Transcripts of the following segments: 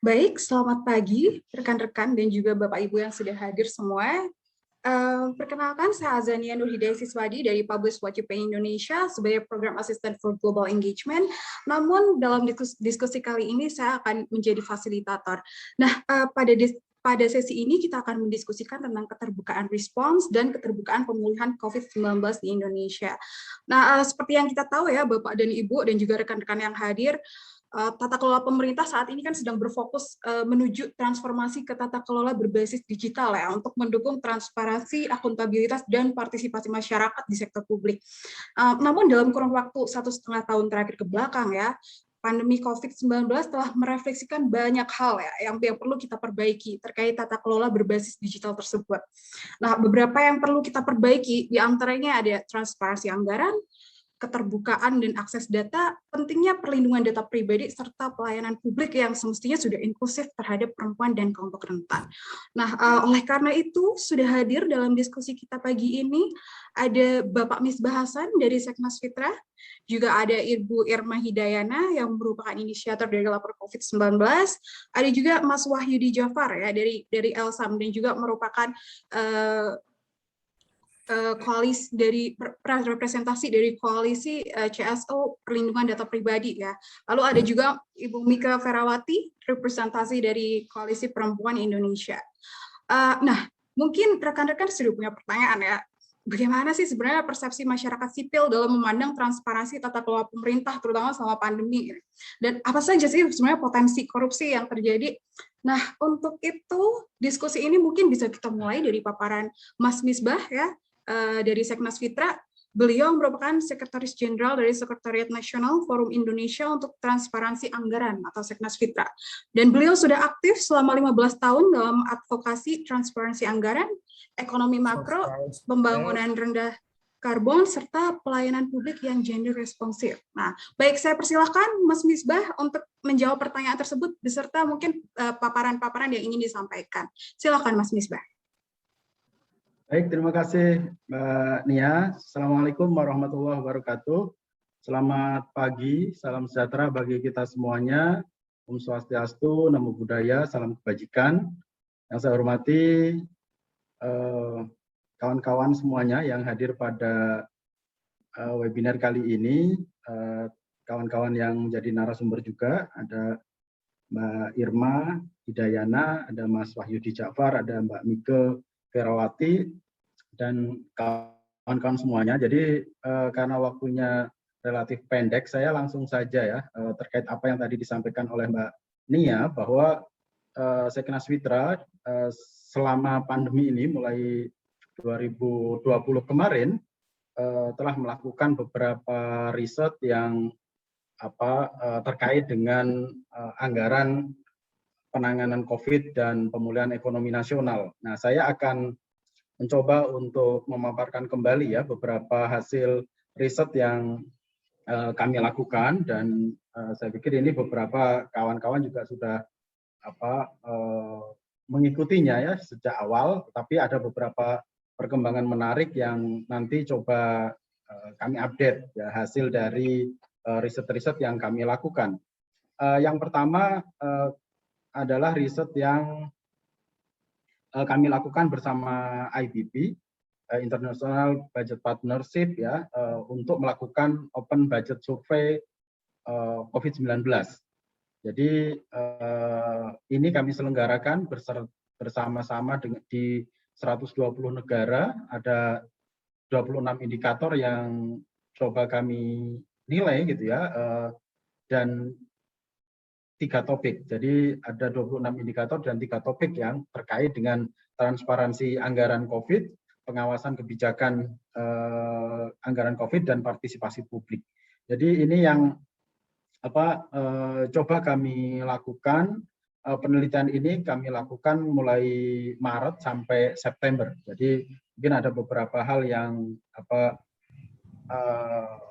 Baik, selamat pagi rekan-rekan dan juga Bapak Ibu yang sudah hadir semua. Perkenalkan, saya Azania Nurhidayah Siswadi dari Publish What You Pay Indonesia sebagai Program Assistant for Global Engagement. Namun dalam diskusi kali ini saya akan menjadi fasilitator. Nah, pada sesi ini kita akan mendiskusikan tentang keterbukaan respons dan keterbukaan pemulihan COVID-19 di Indonesia. Nah, seperti yang kita tahu ya, Bapak dan Ibu dan juga rekan-rekan yang hadir, tata kelola pemerintah saat ini kan sedang berfokus menuju transformasi ke tata kelola berbasis digital ya, untuk mendukung transparansi, akuntabilitas, dan partisipasi masyarakat di sektor publik. Namun dalam kurun waktu 1,5 tahun terakhir ke belakang ya, pandemi COVID-19 telah merefleksikan banyak hal ya yang perlu kita perbaiki terkait tata kelola berbasis digital tersebut. Nah, beberapa yang perlu kita perbaiki diantaranya ada transparansi anggaran, keterbukaan dan akses data, pentingnya perlindungan data pribadi, serta pelayanan publik yang semestinya sudah inklusif terhadap perempuan dan kelompok rentan. Nah, oleh karena itu, sudah hadir dalam diskusi kita pagi ini, ada Bapak Misbah Hasan dari Seknas Fitra, juga ada Ibu Irma Hidayana yang merupakan inisiator dari lapor COVID-19, ada juga Mas Wahyudi Jafar ya dari Elsam dan juga merupakan koalisi dari representasi dari koalisi CSO perlindungan data pribadi ya. Lalu ada juga Ibu Mika Ferawati, representasi dari Koalisi Perempuan Indonesia. Nah, mungkin rekan-rekan sudah punya pertanyaan ya. Bagaimana sih sebenarnya persepsi masyarakat sipil dalam memandang transparansi tata kelola pemerintah, terutama selama pandemi? Dan apa saja sih sebenarnya potensi korupsi yang terjadi? Nah, untuk itu diskusi ini mungkin bisa kita mulai dari paparan Mas Misbah ya, dari Seknas Fitra. Beliau merupakan Sekretaris Jenderal dari Sekretariat Nasional Forum Indonesia untuk Transparansi Anggaran atau Seknas Fitra. Dan beliau sudah aktif selama 15 tahun dalam advokasi transparansi anggaran, ekonomi makro, pembangunan rendah karbon, serta pelayanan publik yang gender responsif. Nah, baik, saya persilahkan Mas Misbah untuk menjawab pertanyaan tersebut beserta mungkin paparan-paparan yang ingin disampaikan. Silakan Mas Misbah. Baik, terima kasih Mbak Nia. Assalamualaikum warahmatullahi wabarakatuh. Selamat pagi, salam sejahtera bagi kita semuanya. Om Swastiastu, Namo Buddhaya, salam kebajikan. Yang saya hormati kawan-kawan semuanya yang hadir pada webinar kali ini. Kawan-kawan yang menjadi narasumber juga, ada Mbak Irma Hidayana, ada Mas Wahyudi Jafar, ada Mbak Mika Ferawati, dan kawan-kawan semuanya. Jadi karena waktunya relatif pendek, saya langsung saja ya terkait apa yang tadi disampaikan oleh Mbak Nia, bahwa Seknas Fitra selama pandemi ini mulai 2020 kemarin telah melakukan beberapa riset yang terkait dengan anggaran penanganan COVID dan pemulihan ekonomi nasional. Nah, saya akan mencoba untuk memaparkan kembali ya beberapa hasil riset yang kami lakukan, dan saya pikir ini beberapa kawan-kawan juga sudah mengikutinya ya sejak awal, tapi ada beberapa perkembangan menarik yang nanti coba kami update ya hasil dari riset-riset yang kami lakukan. Yang pertama adalah riset yang kami lakukan bersama IBP, International Budget Partnership ya, untuk melakukan open budget survey COVID-19. Jadi ini kami selenggarakan bersama-sama di 120 negara, ada 26 indikator yang coba kami nilai gitu ya, dan 3 topik. Jadi ada 26 indikator dan 3 topik yang terkait dengan transparansi anggaran COVID, pengawasan kebijakan anggaran COVID, dan partisipasi publik. Jadi ini yang coba kami lakukan. Penelitian ini kami lakukan mulai Maret sampai September. Jadi mungkin ada beberapa hal yang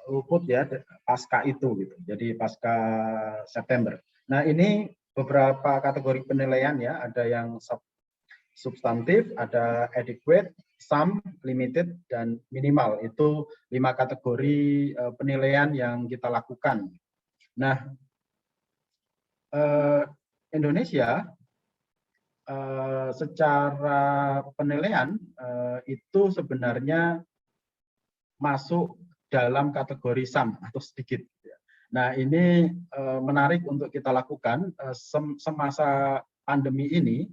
luput ya pasca itu gitu. Jadi pasca September. Nah, ini beberapa kategori penilaian ya, ada yang substantif, ada adequate, some, limited, dan minimal. Itu 5 kategori penilaian yang kita lakukan. Nah, Indonesia secara penilaian itu sebenarnya masuk dalam kategori SAM atau sedikit. Nah, ini menarik untuk kita lakukan semasa pandemi ini.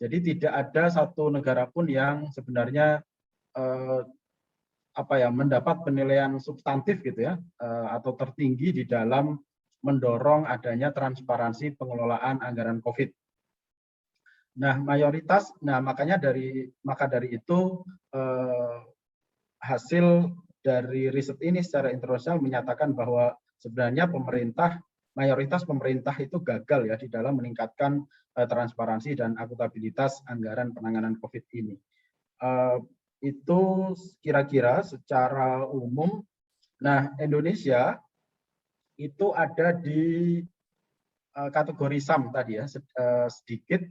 Jadi tidak ada satu negara pun yang sebenarnya mendapat penilaian substantif gitu ya, atau tertinggi di dalam mendorong adanya transparansi pengelolaan anggaran COVID. Nah, makanya dari itu hasil dari riset ini secara internasional menyatakan bahwa sebenarnya mayoritas pemerintah itu gagal ya di dalam meningkatkan transparansi dan akuntabilitas anggaran penanganan COVID ini. Itu kira-kira secara umum. Nah, Indonesia itu ada di kategori SAM tadi ya, sedikit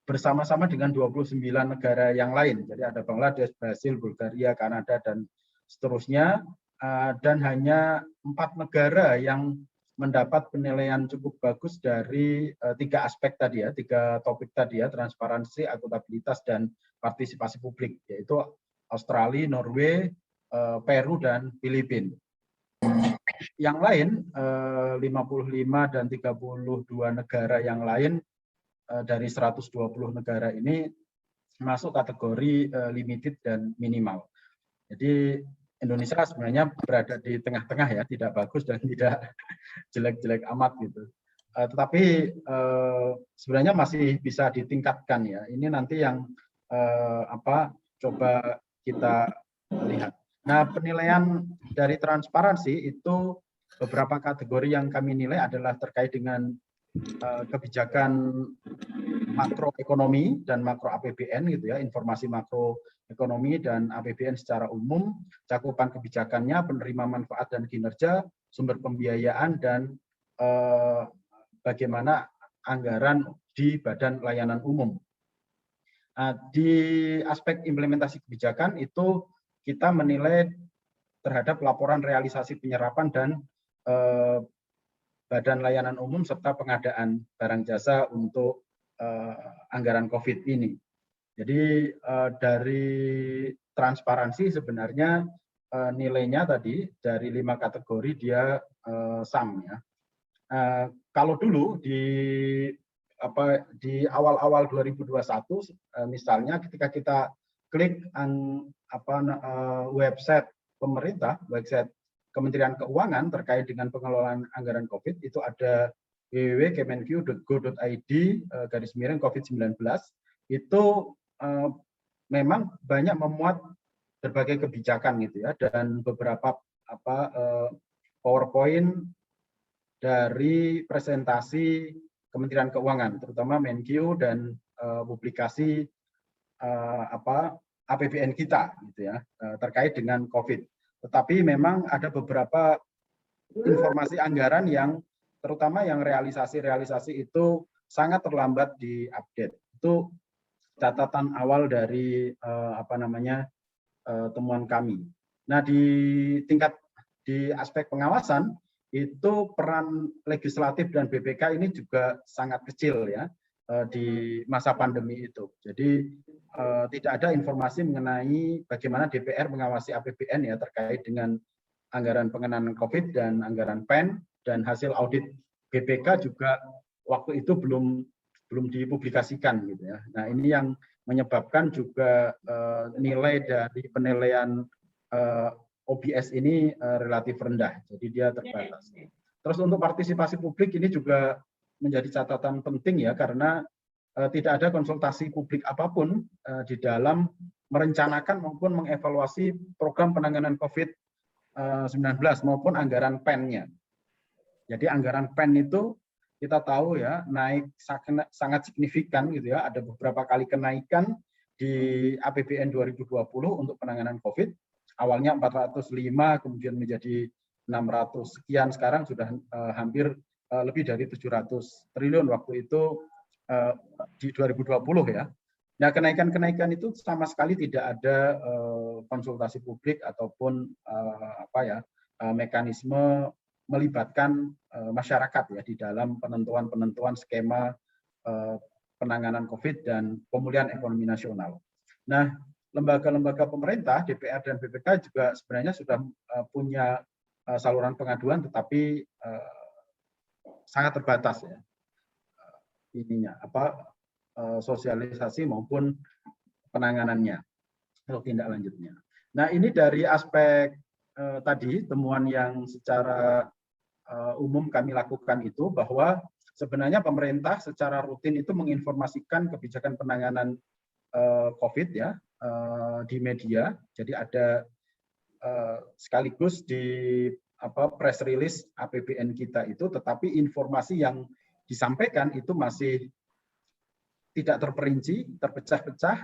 bersama-sama dengan 29 negara yang lain. Jadi ada Bangladesh, Brasil, Bulgaria, Kanada, dan seterusnya. Dan hanya 4 negara yang mendapat penilaian cukup bagus dari 3 aspek tadi ya, 3 topik tadi ya, transparansi, akuntabilitas, dan partisipasi publik, yaitu Australia, Norway, Peru, dan Filipina. Yang lain, 55 dan 32 negara yang lain dari 120 negara ini masuk kategori limited dan minimal. Jadi Indonesia sebenarnya berada di tengah-tengah ya, tidak bagus dan tidak jelek-jelek amat gitu. Tetapi sebenarnya masih bisa ditingkatkan ya. Ini nanti yang coba kita lihat. Nah, penilaian dari transparansi itu beberapa kategori yang kami nilai adalah terkait dengan kebijakan makroekonomi dan makro APBN gitu ya, informasi makroekonomi dan APBN secara umum, cakupan kebijakannya, penerima manfaat dan kinerja, sumber pembiayaan, dan bagaimana anggaran di badan layanan umum. Di aspek implementasi kebijakan itu kita menilai terhadap laporan realisasi penyerapan dan badan layanan umum serta pengadaan barang jasa untuk anggaran COVID ini. Jadi dari transparansi sebenarnya nilainya tadi dari 5 kategori dia SAM ya. Kalau dulu di awal-awal 2021 misalnya ketika kita klik website pemerintah, website Kementerian Keuangan terkait dengan pengelolaan anggaran COVID, itu ada www.kemenq.id/COVID-19, itu memang banyak memuat berbagai kebijakan gitu ya, dan beberapa PowerPoint dari presentasi Kementerian Keuangan, terutama Menq dan publikasi APBN kita gitu ya, terkait dengan COVID. Tetapi memang ada beberapa informasi anggaran yang terutama yang realisasi itu sangat terlambat diupdate. Itu catatan awal dari temuan kami. Nah, di aspek pengawasan itu peran legislatif dan BPK ini juga sangat kecil ya di masa pandemi itu. Jadi tidak ada informasi mengenai bagaimana DPR mengawasi APBN ya terkait dengan anggaran pengenaan COVID dan anggaran PEN, dan hasil audit BPK juga waktu itu belum dipublikasikan gitu ya. Nah, ini yang menyebabkan juga nilai dari penilaian OBS ini relatif rendah, jadi dia terbatas. Terus untuk partisipasi publik ini juga menjadi catatan penting ya, karena tidak ada konsultasi publik apapun di dalam merencanakan maupun mengevaluasi program penanganan COVID-19 maupun anggaran PEN-nya. Jadi anggaran PEN itu kita tahu ya naik sangat signifikan gitu ya, ada beberapa kali kenaikan di APBN 2020 untuk penanganan COVID. Awalnya 405, kemudian menjadi 600 sekian, sekarang sudah hampir lebih dari 700 triliun waktu itu di 2020 ya. Nah, kenaikan-kenaikan itu sama sekali tidak ada konsultasi publik ataupun mekanisme melibatkan masyarakat ya di dalam penentuan skema penanganan COVID dan pemulihan ekonomi nasional. Nah, lembaga-lembaga pemerintah, DPR dan BPK juga sebenarnya sudah punya saluran pengaduan, tetapi sangat terbatas ya ininya sosialisasi maupun penanganannya atau tindak lanjutnya. Nah, ini dari aspek tadi temuan yang secara umum kami lakukan itu bahwa sebenarnya pemerintah secara rutin itu menginformasikan kebijakan penanganan COVID ya di media. Jadi ada sekaligus di press release APBN kita itu, tetapi informasi yang disampaikan itu masih tidak terperinci, terpecah-pecah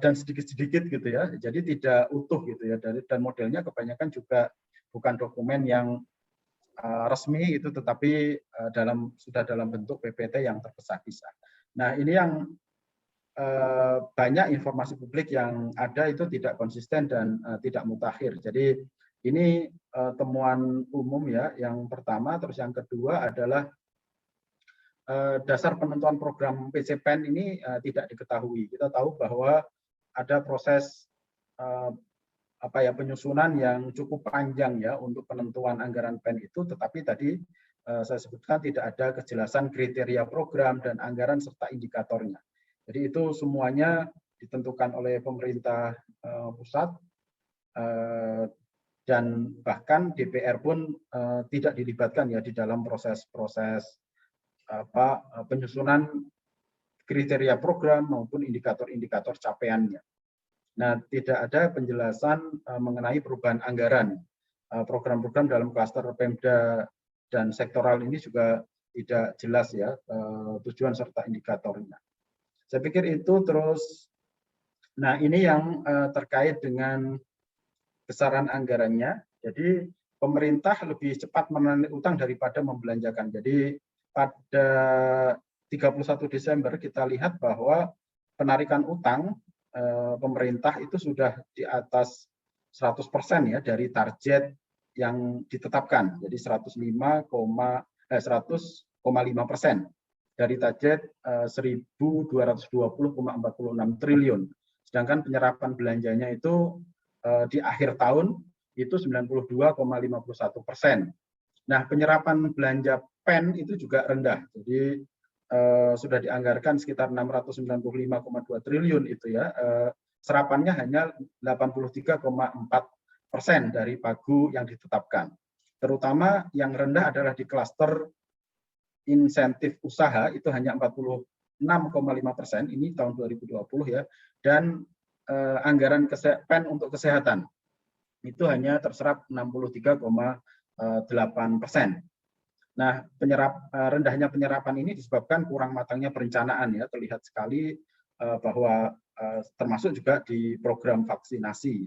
dan sedikit-sedikit gitu ya. Jadi tidak utuh gitu ya. Dan modelnya kebanyakan juga bukan dokumen yang resmi itu, tetapi sudah dalam bentuk PPT yang terpisah-pisah. Nah, ini yang banyak informasi publik yang ada itu tidak konsisten dan tidak mutakhir. Jadi ini temuan umum ya, yang pertama. Terus yang kedua adalah dasar penentuan program PCPEN ini tidak diketahui. Kita tahu bahwa ada proses penyusunan yang cukup panjang ya untuk penentuan anggaran PEN itu, tetapi tadi saya sebutkan tidak ada kejelasan kriteria program dan anggaran serta indikatornya. Jadi itu semuanya ditentukan oleh pemerintah pusat dan bahkan DPR pun tidak dilibatkan ya di dalam proses-proses penyusunan kriteria program maupun indikator-indikator capaiannya. Nah, tidak ada penjelasan mengenai perubahan anggaran. Program-program dalam klaster Pemda dan sektoral ini juga tidak jelas ya tujuan serta indikatornya. Saya pikir itu. Terus, nah ini yang terkait dengan besaran anggarannya. Jadi pemerintah lebih cepat menarik utang daripada membelanjakan. Jadi pada 31 Desember kita lihat bahwa penarikan utang pemerintah itu sudah di atas 100% ya dari target yang ditetapkan. Jadi 100,5% dari target 1.220,46 triliun. Sedangkan penyerapan belanjanya itu di akhir tahun itu 92,51%. Nah, penyerapan belanja PEN itu juga rendah. Jadi sudah dianggarkan sekitar 695,2 triliun itu ya. Serapannya hanya 83,4% dari pagu yang ditetapkan. Terutama yang rendah adalah di klaster insentif usaha, itu hanya 46,5%, ini tahun 2020 ya. Dan anggaran PEN untuk kesehatan itu hanya terserap 63,8%. Nah, rendahnya penyerapan ini disebabkan kurang matangnya perencanaan ya. Terlihat sekali bahwa termasuk juga di program vaksinasi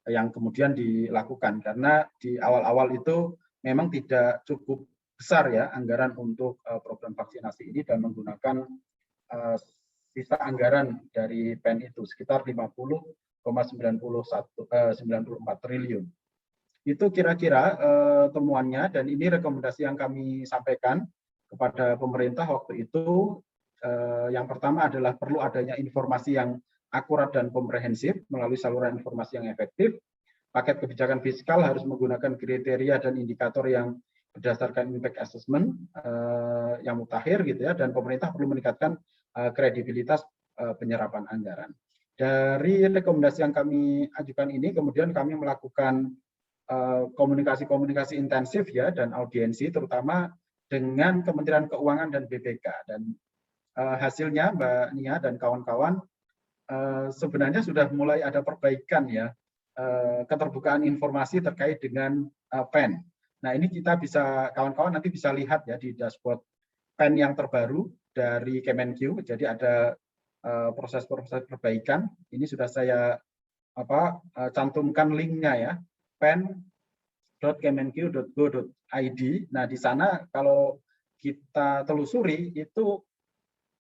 yang kemudian dilakukan, karena di awal-awal itu memang tidak cukup besar ya anggaran untuk program vaksinasi ini, dan menggunakan sisa anggaran dari PEN itu sekitar 50,94 triliun. Itu kira-kira temuannya, dan ini rekomendasi yang kami sampaikan kepada pemerintah waktu itu. Yang pertama adalah perlu adanya informasi yang akurat dan komprehensif melalui saluran informasi yang efektif. Paket kebijakan fiskal harus menggunakan kriteria dan indikator yang berdasarkan impact assessment yang mutakhir gitu ya, dan pemerintah perlu meningkatkan kredibilitas penyerapan anggaran. Dari rekomendasi yang kami ajukan ini, kemudian kami melakukan komunikasi intensif ya dan audiensi, terutama dengan Kementerian Keuangan dan BPK. Dan hasilnya Mbak Nia dan kawan-kawan, sebenarnya sudah mulai ada perbaikan ya, keterbukaan informasi terkait dengan PEN. Nah, ini kita bisa, kawan-kawan nanti bisa lihat ya di dashboard PEN yang terbaru dari Kemenq. Jadi ada proses-proses perbaikan. Ini sudah saya cantumkan linknya ya, pen.kemenq.go.id. Nah, di sana kalau kita telusuri itu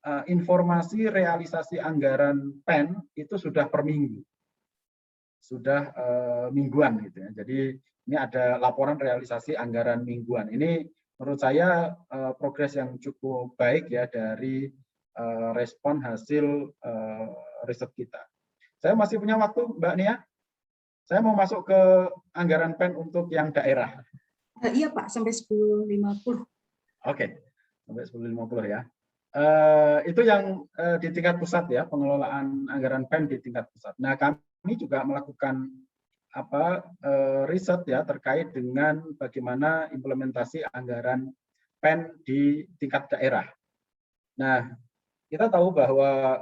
informasi realisasi anggaran PEN itu sudah per minggu, sudah mingguan gitu ya. Jadi Ini ada laporan realisasi anggaran mingguan. Ini menurut saya progres yang cukup baik ya dari respon hasil riset kita. Saya masih punya waktu, Mbak Nia. Saya mau masuk ke anggaran PEN untuk yang daerah. Iya Pak, sampai 10.50. Oke, sampai 10.50 ya. Itu yang di tingkat pusat ya, pengelolaan anggaran PEN di tingkat pusat. Nah, kami juga melakukan riset ya terkait dengan bagaimana implementasi anggaran PEN di tingkat daerah. Nah, kita tahu bahwa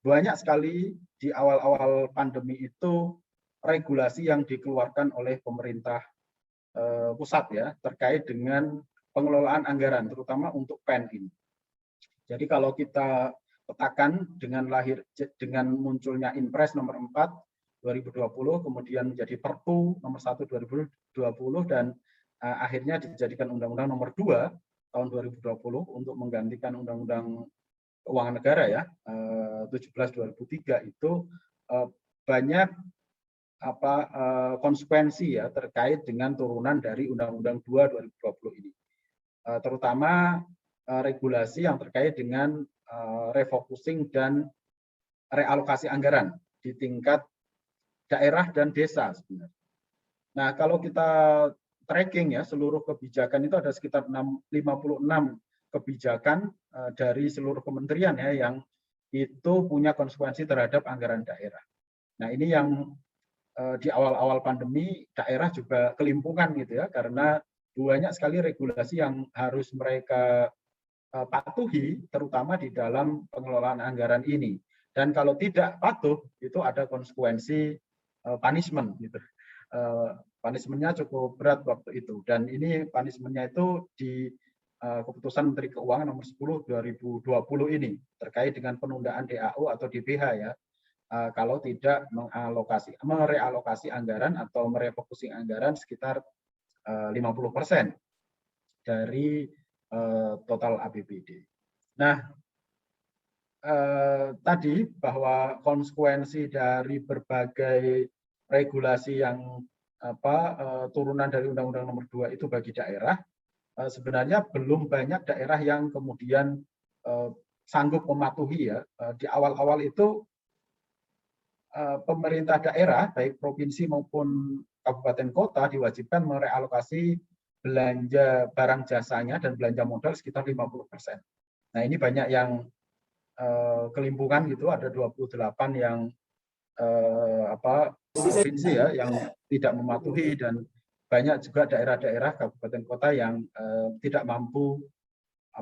banyak sekali di awal-awal pandemi itu regulasi yang dikeluarkan oleh pemerintah pusat ya terkait dengan pengelolaan anggaran terutama untuk PEN ini. Jadi kalau kita petakan dengan munculnya Inpres nomor 4 2020 kemudian menjadi Perpu nomor 1 2020 dan akhirnya dijadikan Undang-Undang nomor 2 tahun 2020 untuk menggantikan Undang-Undang Keuangan Negara ya 17/2003 itu banyak konsekuensi ya terkait dengan turunan dari Undang-Undang 2 2020 ini. Terutama regulasi yang terkait dengan refocusing dan realokasi anggaran di tingkat daerah dan desa sebenarnya. Nah, kalau kita tracking ya seluruh kebijakan itu ada sekitar 56 kebijakan dari seluruh kementerian ya yang itu punya konsekuensi terhadap anggaran daerah. Nah, ini yang di awal-awal pandemi daerah juga kelimpungan gitu ya karena banyak sekali regulasi yang harus mereka patuhi terutama di dalam pengelolaan anggaran ini. Dan kalau tidak patuh itu ada konsekuensi punishment gitu. Punishment-nya cukup berat waktu itu dan ini punishment-nya itu di keputusan Menteri Keuangan nomor 10 2020 ini terkait dengan penundaan DAU atau DBH ya. Kalau tidak merealokasi anggaran atau merefocusing anggaran sekitar 50% dari total APBD. Nah, tadi bahwa konsekuensi dari berbagai regulasi yang turunan dari Undang-Undang Nomor 2 itu bagi daerah, sebenarnya belum banyak daerah yang kemudian sanggup mematuhi ya. Di awal-awal itu pemerintah daerah, baik provinsi maupun kabupaten kota diwajibkan merealokasi belanja barang jasanya dan belanja modal sekitar 50%. Nah, ini banyak yang kelimpungan gitu, ada 28 yang provinsi ya yang tidak mematuhi dan banyak juga daerah-daerah kabupaten kota yang tidak mampu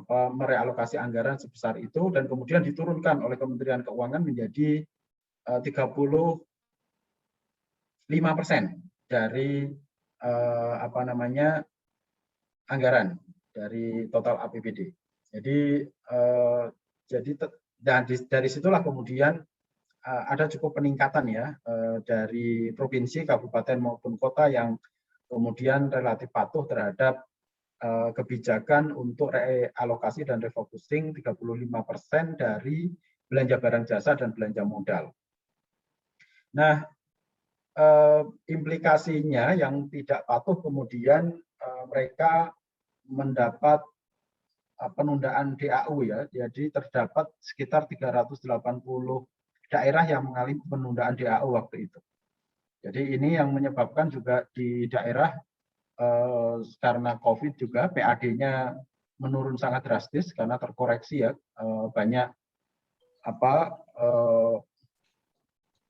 merealokasi anggaran sebesar itu dan kemudian diturunkan oleh Kementerian Keuangan menjadi 35% dari anggaran dari total APBD. Jadi dari situlah kemudian ada cukup peningkatan ya dari provinsi, kabupaten maupun kota yang kemudian relatif patuh terhadap kebijakan untuk realokasi dan refocusing 35% dari belanja barang jasa dan belanja modal. Nah, implikasinya yang tidak patuh kemudian mereka mendapat penundaan DAU ya, jadi terdapat sekitar 380 daerah yang mengalami penundaan DAU waktu itu. Jadi ini yang menyebabkan juga di daerah karena COVID juga PAD-nya menurun sangat drastis karena terkoreksi ya banyak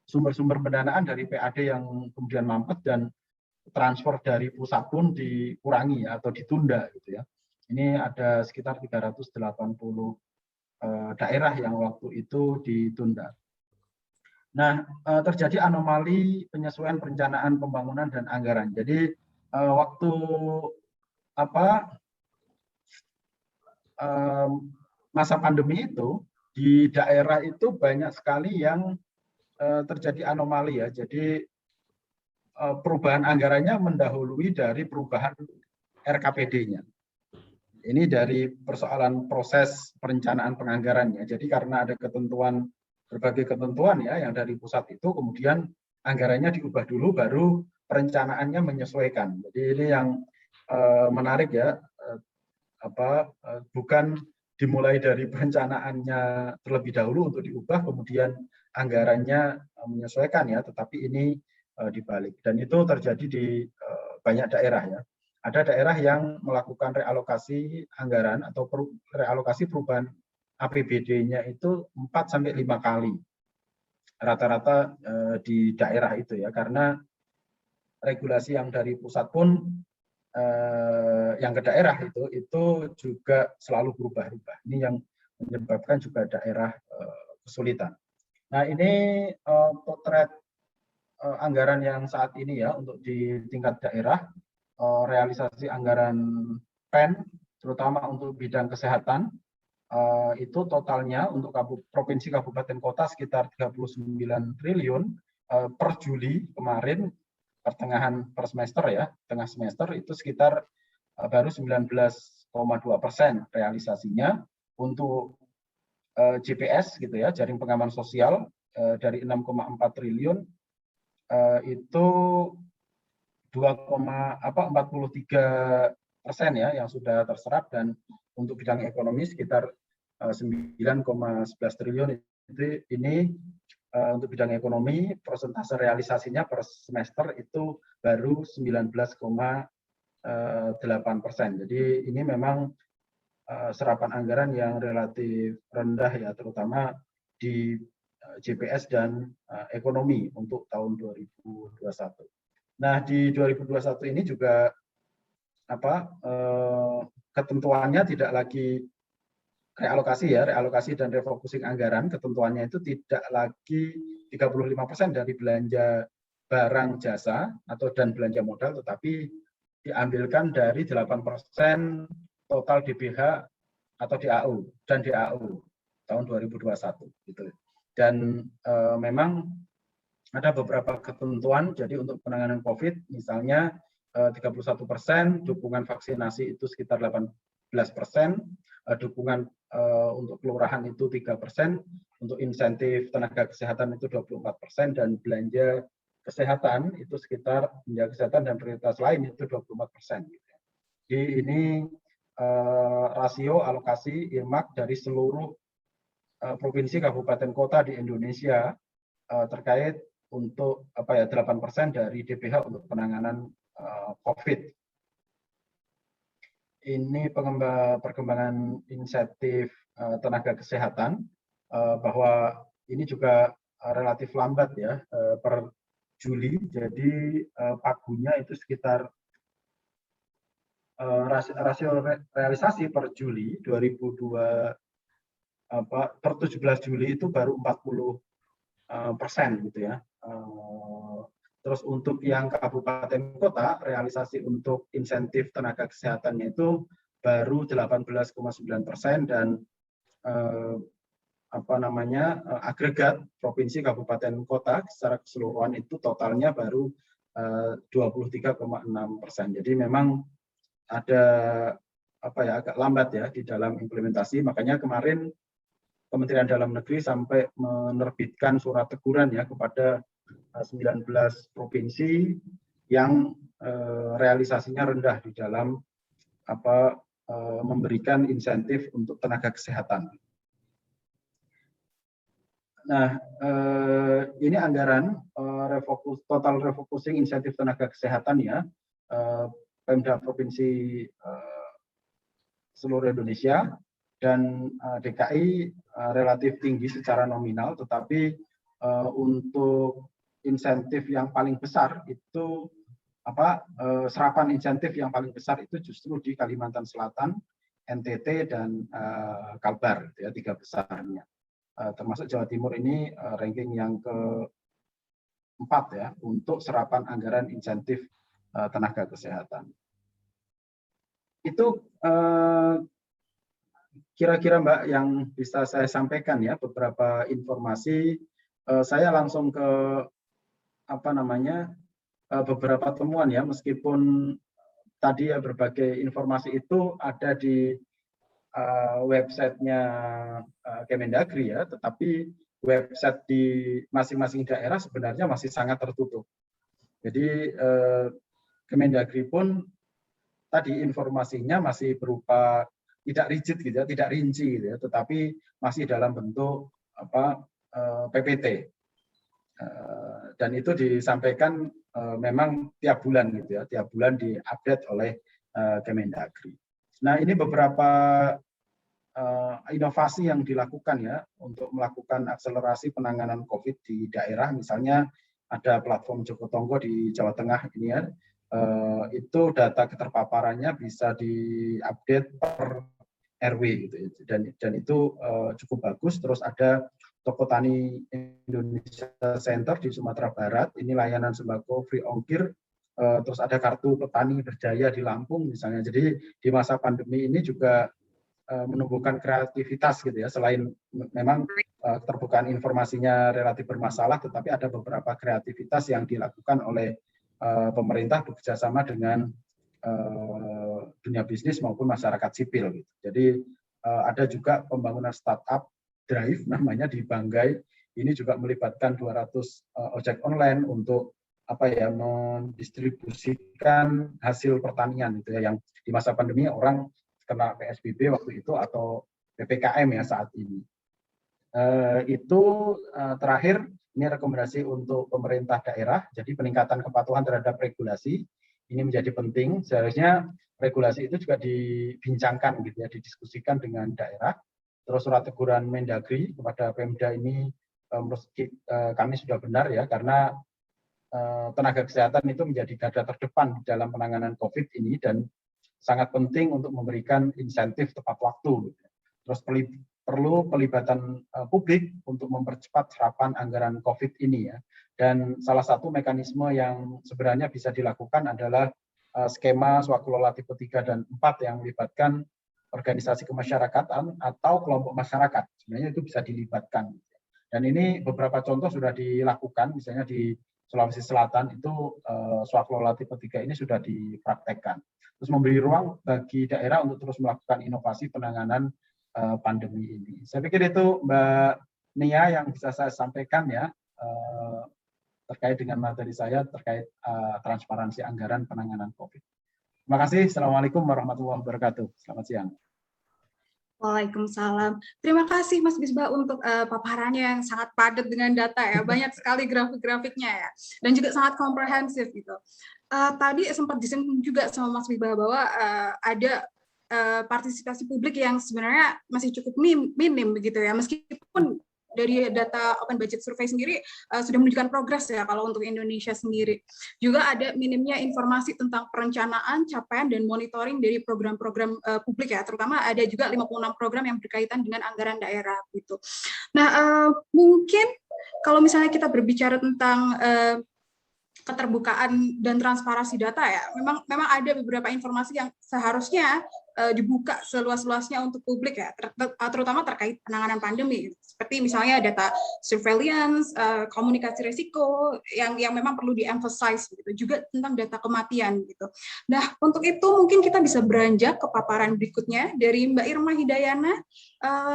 sumber-sumber pendanaan dari PAD yang kemudian mampet dan transfer dari pusat pun dikurangi atau ditunda gitu ya. Ini ada sekitar 380 daerah yang waktu itu ditunda. Nah, terjadi anomali penyesuaian perencanaan pembangunan dan anggaran. Jadi waktu masa pandemi itu di daerah itu banyak sekali yang terjadi anomali ya. Jadi perubahan anggarannya mendahului dari perubahan RKPD-nya. Ini dari persoalan proses perencanaan penganggarannya. Jadi karena ada berbagai ketentuan ya yang dari pusat itu kemudian anggarannya diubah dulu baru perencanaannya menyesuaikan. Jadi ini yang menarik ya, bukan dimulai dari perencanaannya terlebih dahulu untuk diubah, kemudian anggarannya menyesuaikan ya, tetapi ini dibalik. Dan itu terjadi di banyak daerah ya. Ada daerah yang melakukan realokasi anggaran atau realokasi perubahan APBD-nya itu 4-5 kali rata-rata di daerah itu ya, karena regulasi yang dari pusat pun yang ke daerah itu juga selalu berubah-ubah. Ini yang menyebabkan juga daerah kesulitan. Nah, ini potret anggaran yang saat ini ya untuk di tingkat daerah, realisasi anggaran PEN terutama untuk bidang kesehatan itu totalnya untuk provinsi kabupaten kota sekitar 39 triliun per Juli kemarin, pertengahan per semester ya, tengah semester itu sekitar baru 19,2% realisasinya. Untuk JPS gitu ya, jaring pengaman sosial dari 6,4 triliun itu 2,43% ya yang sudah terserap, dan untuk bidang ekonomi sekitar 9,11 triliun ini untuk bidang ekonomi persentase realisasinya per semester itu baru 19,8%. Jadi ini memang serapan anggaran yang relatif rendah ya, terutama di JPS dan ekonomi untuk tahun 2021. Nah, di 2021 ini juga ketentuannya tidak lagi realokasi ya, realokasi dan refocusing anggaran, ketentuannya itu tidak lagi 35% dari belanja barang jasa atau dan belanja modal, tetapi diambilkan dari 8% total DBH atau DAU dan DAU tahun 2021 gitu. Dan memang ada beberapa ketentuan, jadi untuk penanganan COVID misalnya 31%, dukungan vaksinasi itu sekitar 18%, dukungan untuk kelurahan itu 3%, untuk insentif tenaga kesehatan itu 24%, dan belanja kesehatan itu sekitar belanja kesehatan dan prioritas lain itu 24%. Jadi ini rasio alokasi IRMAK dari seluruh provinsi kabupaten kota di Indonesia terkait untuk 8% dari DBH untuk penanganan COVID. Ini perkembangan insentif tenaga kesehatan, bahwa ini juga relatif lambat ya per Juli, jadi pagunya itu sekitar rasio realisasi per Juli 2002 per 17 Juli itu baru 40% gitu ya. Terus untuk yang kabupaten kota, realisasi untuk insentif tenaga kesehatannya itu baru 18,9%, dan agregat provinsi kabupaten kota secara keseluruhan itu totalnya baru 23,6%. Jadi memang ada agak lambat ya di dalam implementasi. Makanya kemarin Kementerian Dalam Negeri sampai menerbitkan surat teguran ya kepada 19 provinsi yang realisasinya rendah di dalam memberikan insentif untuk tenaga kesehatan. Nah, ini anggaran total refocusing insentif tenaga kesehatan ya, Pemda Provinsi seluruh Indonesia dan DKI relatif tinggi secara nominal, tetapi untuk insentif yang paling besar itu serapan insentif yang paling besar itu justru di Kalimantan Selatan, NTT dan Kalbar ya, 3 besarnya. Termasuk Jawa Timur ini ranking yang ke-4 ya untuk serapan anggaran insentif tenaga kesehatan. Itu kira-kira Mbak yang bisa saya sampaikan ya, beberapa informasi. Saya langsung ke beberapa temuan ya, meskipun tadi ya berbagai informasi itu ada di websitenya Kemendagri ya, tetapi website di masing-masing daerah sebenarnya masih sangat tertutup. Jadi Kemendagri pun tadi informasinya masih berupa tidak rigid gitu ya, tidak rinci gitu ya, tetapi masih dalam bentuk PPT. Dan itu disampaikan memang tiap bulan gitu ya, tiap bulan diupdate oleh Kemendagri. Nah, ini beberapa inovasi yang dilakukan ya untuk melakukan akselerasi penanganan COVID di daerah. Misalnya ada platform Joko Tonggo di Jawa Tengah ini ya, itu data keterpaparannya bisa diupdate per RW gitu, dan itu cukup bagus. Terus ada Toko Tani Indonesia Center di Sumatera Barat, ini layanan sembako free ongkir. Terus ada kartu petani berdaya di Lampung misalnya. Jadi di masa pandemi ini juga menumbuhkan kreativitas gitu ya, selain memang keterbukaan informasinya relatif bermasalah, tetapi ada beberapa kreativitas yang dilakukan oleh pemerintah bekerjasama dengan dunia bisnis maupun masyarakat sipil gitu. Jadi ada juga pembangunan startup drive namanya di Banggai, ini juga melibatkan 200 ojek online untuk mendistribusikan hasil pertanian gitu ya, yang di masa pandemi orang kena PSBB waktu itu atau PPKM ya saat ini. Itu terakhir, ini rekomendasi untuk pemerintah daerah. Jadi peningkatan kepatuhan terhadap regulasi ini menjadi penting. Seharusnya regulasi itu juga dibincangkan gitu ya, didiskusikan dengan daerah. Terus surat teguran Mendagri kepada Pemda ini menurut kami sudah benar ya, karena tenaga kesehatan itu menjadi garda terdepan dalam penanganan COVID ini dan sangat penting untuk memberikan insentif tepat waktu. Terus perlu pelibatan publik untuk mempercepat serapan anggaran COVID ini ya. Dan salah satu mekanisme yang sebenarnya bisa dilakukan adalah skema swakelola tipe 3 dan 4 yang melibatkan organisasi kemasyarakatan atau kelompok masyarakat. Sebenarnya itu bisa dilibatkan. Dan ini beberapa contoh sudah dilakukan, misalnya di Sulawesi Selatan itu swakelola tipe 3 ini sudah dipraktekkan. Terus memberi ruang bagi daerah untuk terus melakukan inovasi penanganan pandemi ini. Saya pikir itu Mbak Nia yang bisa saya sampaikan ya terkait dengan materi saya terkait transparansi anggaran penanganan COVID. Terima kasih. Assalamualaikum warahmatullahi wabarakatuh. Selamat siang. Waalaikumsalam. Terima kasih Mas Bisbah untuk paparannya yang sangat padat dengan data ya, banyak sekali grafik-grafiknya ya, dan juga sangat komprehensif gitu. Tadi sempat disinggung juga sama Mas Bisbah bahwa ada partisipasi publik yang sebenarnya masih cukup minim begitu ya, meskipun dari data Open Budget Survey sendiri sudah menunjukkan progres ya kalau untuk Indonesia sendiri. Juga ada minimnya informasi tentang perencanaan, capaian, dan monitoring dari program-program publik ya, terutama ada juga 56 program yang berkaitan dengan anggaran daerah gitu. Nah, mungkin kalau misalnya kita berbicara tentang keterbukaan dan transparansi data ya, memang ada beberapa informasi yang seharusnya dibuka seluas-luasnya untuk publik ya, terutama terkait penanganan pandemi, seperti misalnya data surveillance, komunikasi risiko yang memang perlu di-emphasize gitu, juga tentang data kematian gitu. Nah, untuk itu mungkin kita bisa beranjak ke paparan berikutnya dari Mbak Irma Hidayana.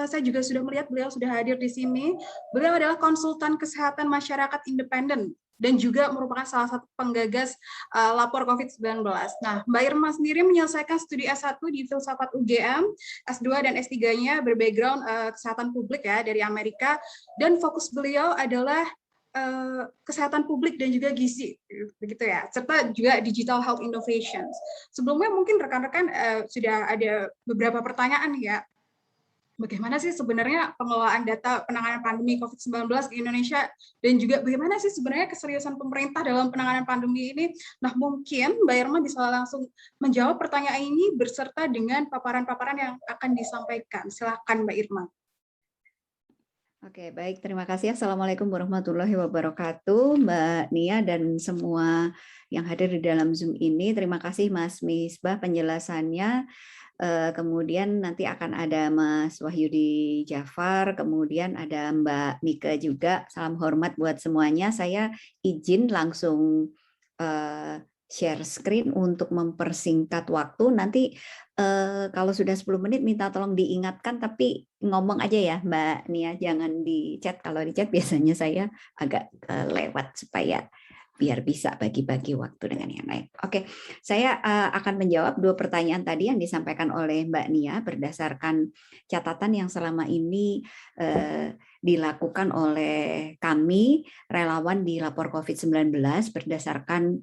Saya juga sudah melihat beliau sudah hadir di sini. Beliau adalah konsultan kesehatan masyarakat independen dan juga merupakan salah satu penggagas lapor COVID-19. Nah, Mbak Irma sendiri menyelesaikan studi S1 di Filsafat UGM, S2 dan S3-nya berbackground kesehatan publik ya dari Amerika, dan fokus beliau adalah kesehatan publik dan juga gizi, begitu ya, serta juga digital health innovations. Sebelumnya mungkin rekan-rekan sudah ada beberapa pertanyaan ya. Bagaimana sih sebenarnya pengelolaan data penanganan pandemi COVID-19 di Indonesia, dan juga bagaimana sih sebenarnya keseriusan pemerintah dalam penanganan pandemi ini? Nah, mungkin Mbak Irma bisa langsung menjawab pertanyaan ini berserta dengan paparan-paparan yang akan disampaikan. Silakan Mbak Irma. Oke, baik. Terima kasih. Assalamualaikum warahmatullahi wabarakatuh, Mbak Nia dan semua yang hadir di dalam Zoom ini. Terima kasih Mas Misbah penjelasannya. Kemudian nanti akan ada Mas Wahyudi Jafar, kemudian ada Mbak Mika juga. Salam hormat buat semuanya. Saya izin langsung share screen untuk mempersingkat waktu. Nanti kalau sudah 10 menit minta tolong diingatkan, tapi ngomong aja ya Mbak Nia, jangan di chat. Kalau di chat biasanya saya agak lewat supaya biar bisa bagi-bagi waktu dengan yang lain. Oke, saya akan menjawab 2 pertanyaan tadi yang disampaikan oleh Mbak Nia berdasarkan catatan yang selama ini dilakukan oleh kami relawan di Lapor COVID-19 berdasarkan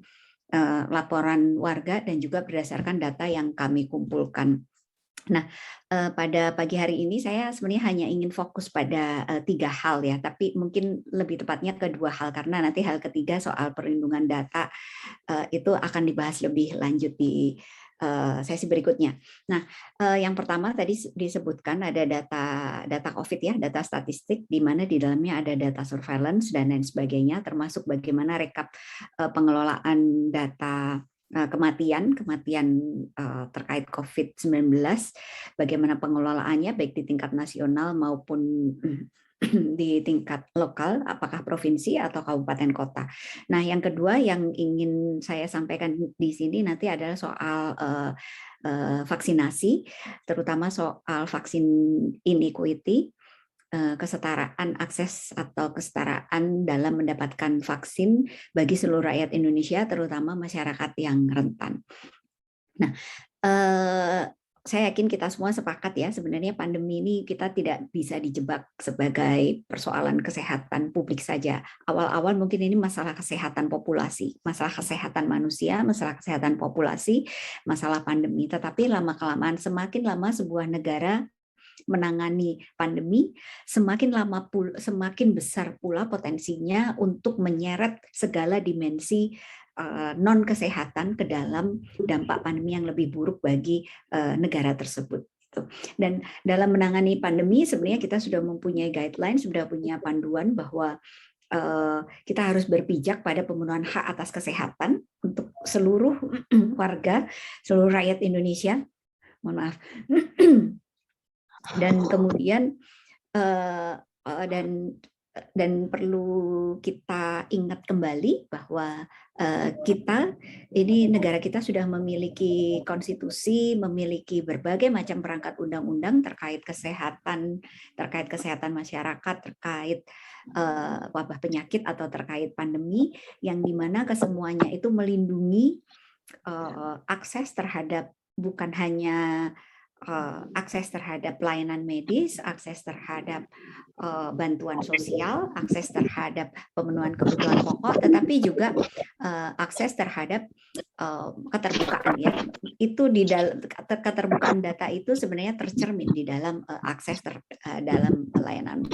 laporan warga dan juga berdasarkan data yang kami kumpulkan. Nah, pada pagi hari ini saya sebenarnya hanya ingin fokus pada 3 hal ya, tapi mungkin lebih tepatnya ke 2 hal karena nanti hal ketiga soal perlindungan data itu akan dibahas lebih lanjut di sesi berikutnya. Nah, yang pertama tadi disebutkan ada data COVID ya, data statistik di mana di dalamnya ada data surveillance dan lain sebagainya, termasuk bagaimana rekap pengelolaan data kematian terkait COVID-19, bagaimana pengelolaannya baik di tingkat nasional maupun di tingkat lokal, apakah provinsi atau kabupaten kota. Nah, yang kedua yang ingin saya sampaikan di sini nanti adalah soal vaksinasi, terutama soal vaksin inequity, kesetaraan akses atau kesetaraan dalam mendapatkan vaksin bagi seluruh rakyat Indonesia, terutama masyarakat yang rentan. Nah, saya yakin kita semua sepakat ya, sebenarnya pandemi ini kita tidak bisa dijebak sebagai persoalan kesehatan publik saja. Awal-awal mungkin ini masalah kesehatan populasi, masalah kesehatan manusia, masalah kesehatan populasi, masalah pandemi. Tetapi lama-kelamaan semakin lama sebuah negara menangani pandemi, semakin besar pula potensinya untuk menyeret segala dimensi non kesehatan ke dalam dampak pandemi yang lebih buruk bagi negara tersebut. Dan dalam menangani pandemi sebenarnya kita sudah mempunyai guideline, sudah punya panduan bahwa kita harus berpijak pada pemenuhan hak atas kesehatan untuk seluruh warga, seluruh rakyat Indonesia. Mohon maaf. Dan kemudian dan perlu kita ingat kembali bahwa negara kita sudah memiliki konstitusi, memiliki berbagai macam perangkat undang-undang terkait kesehatan masyarakat, terkait wabah penyakit atau terkait pandemi, yang dimana kesemuanya itu melindungi akses terhadap bukan hanya akses terhadap pelayanan medis, akses terhadap bantuan sosial, akses terhadap pemenuhan kebutuhan pokok, tetapi juga akses terhadap keterbukaan ya. Itu di dalam keterbukaan data itu sebenarnya tercermin di dalam akses dalam pelayanan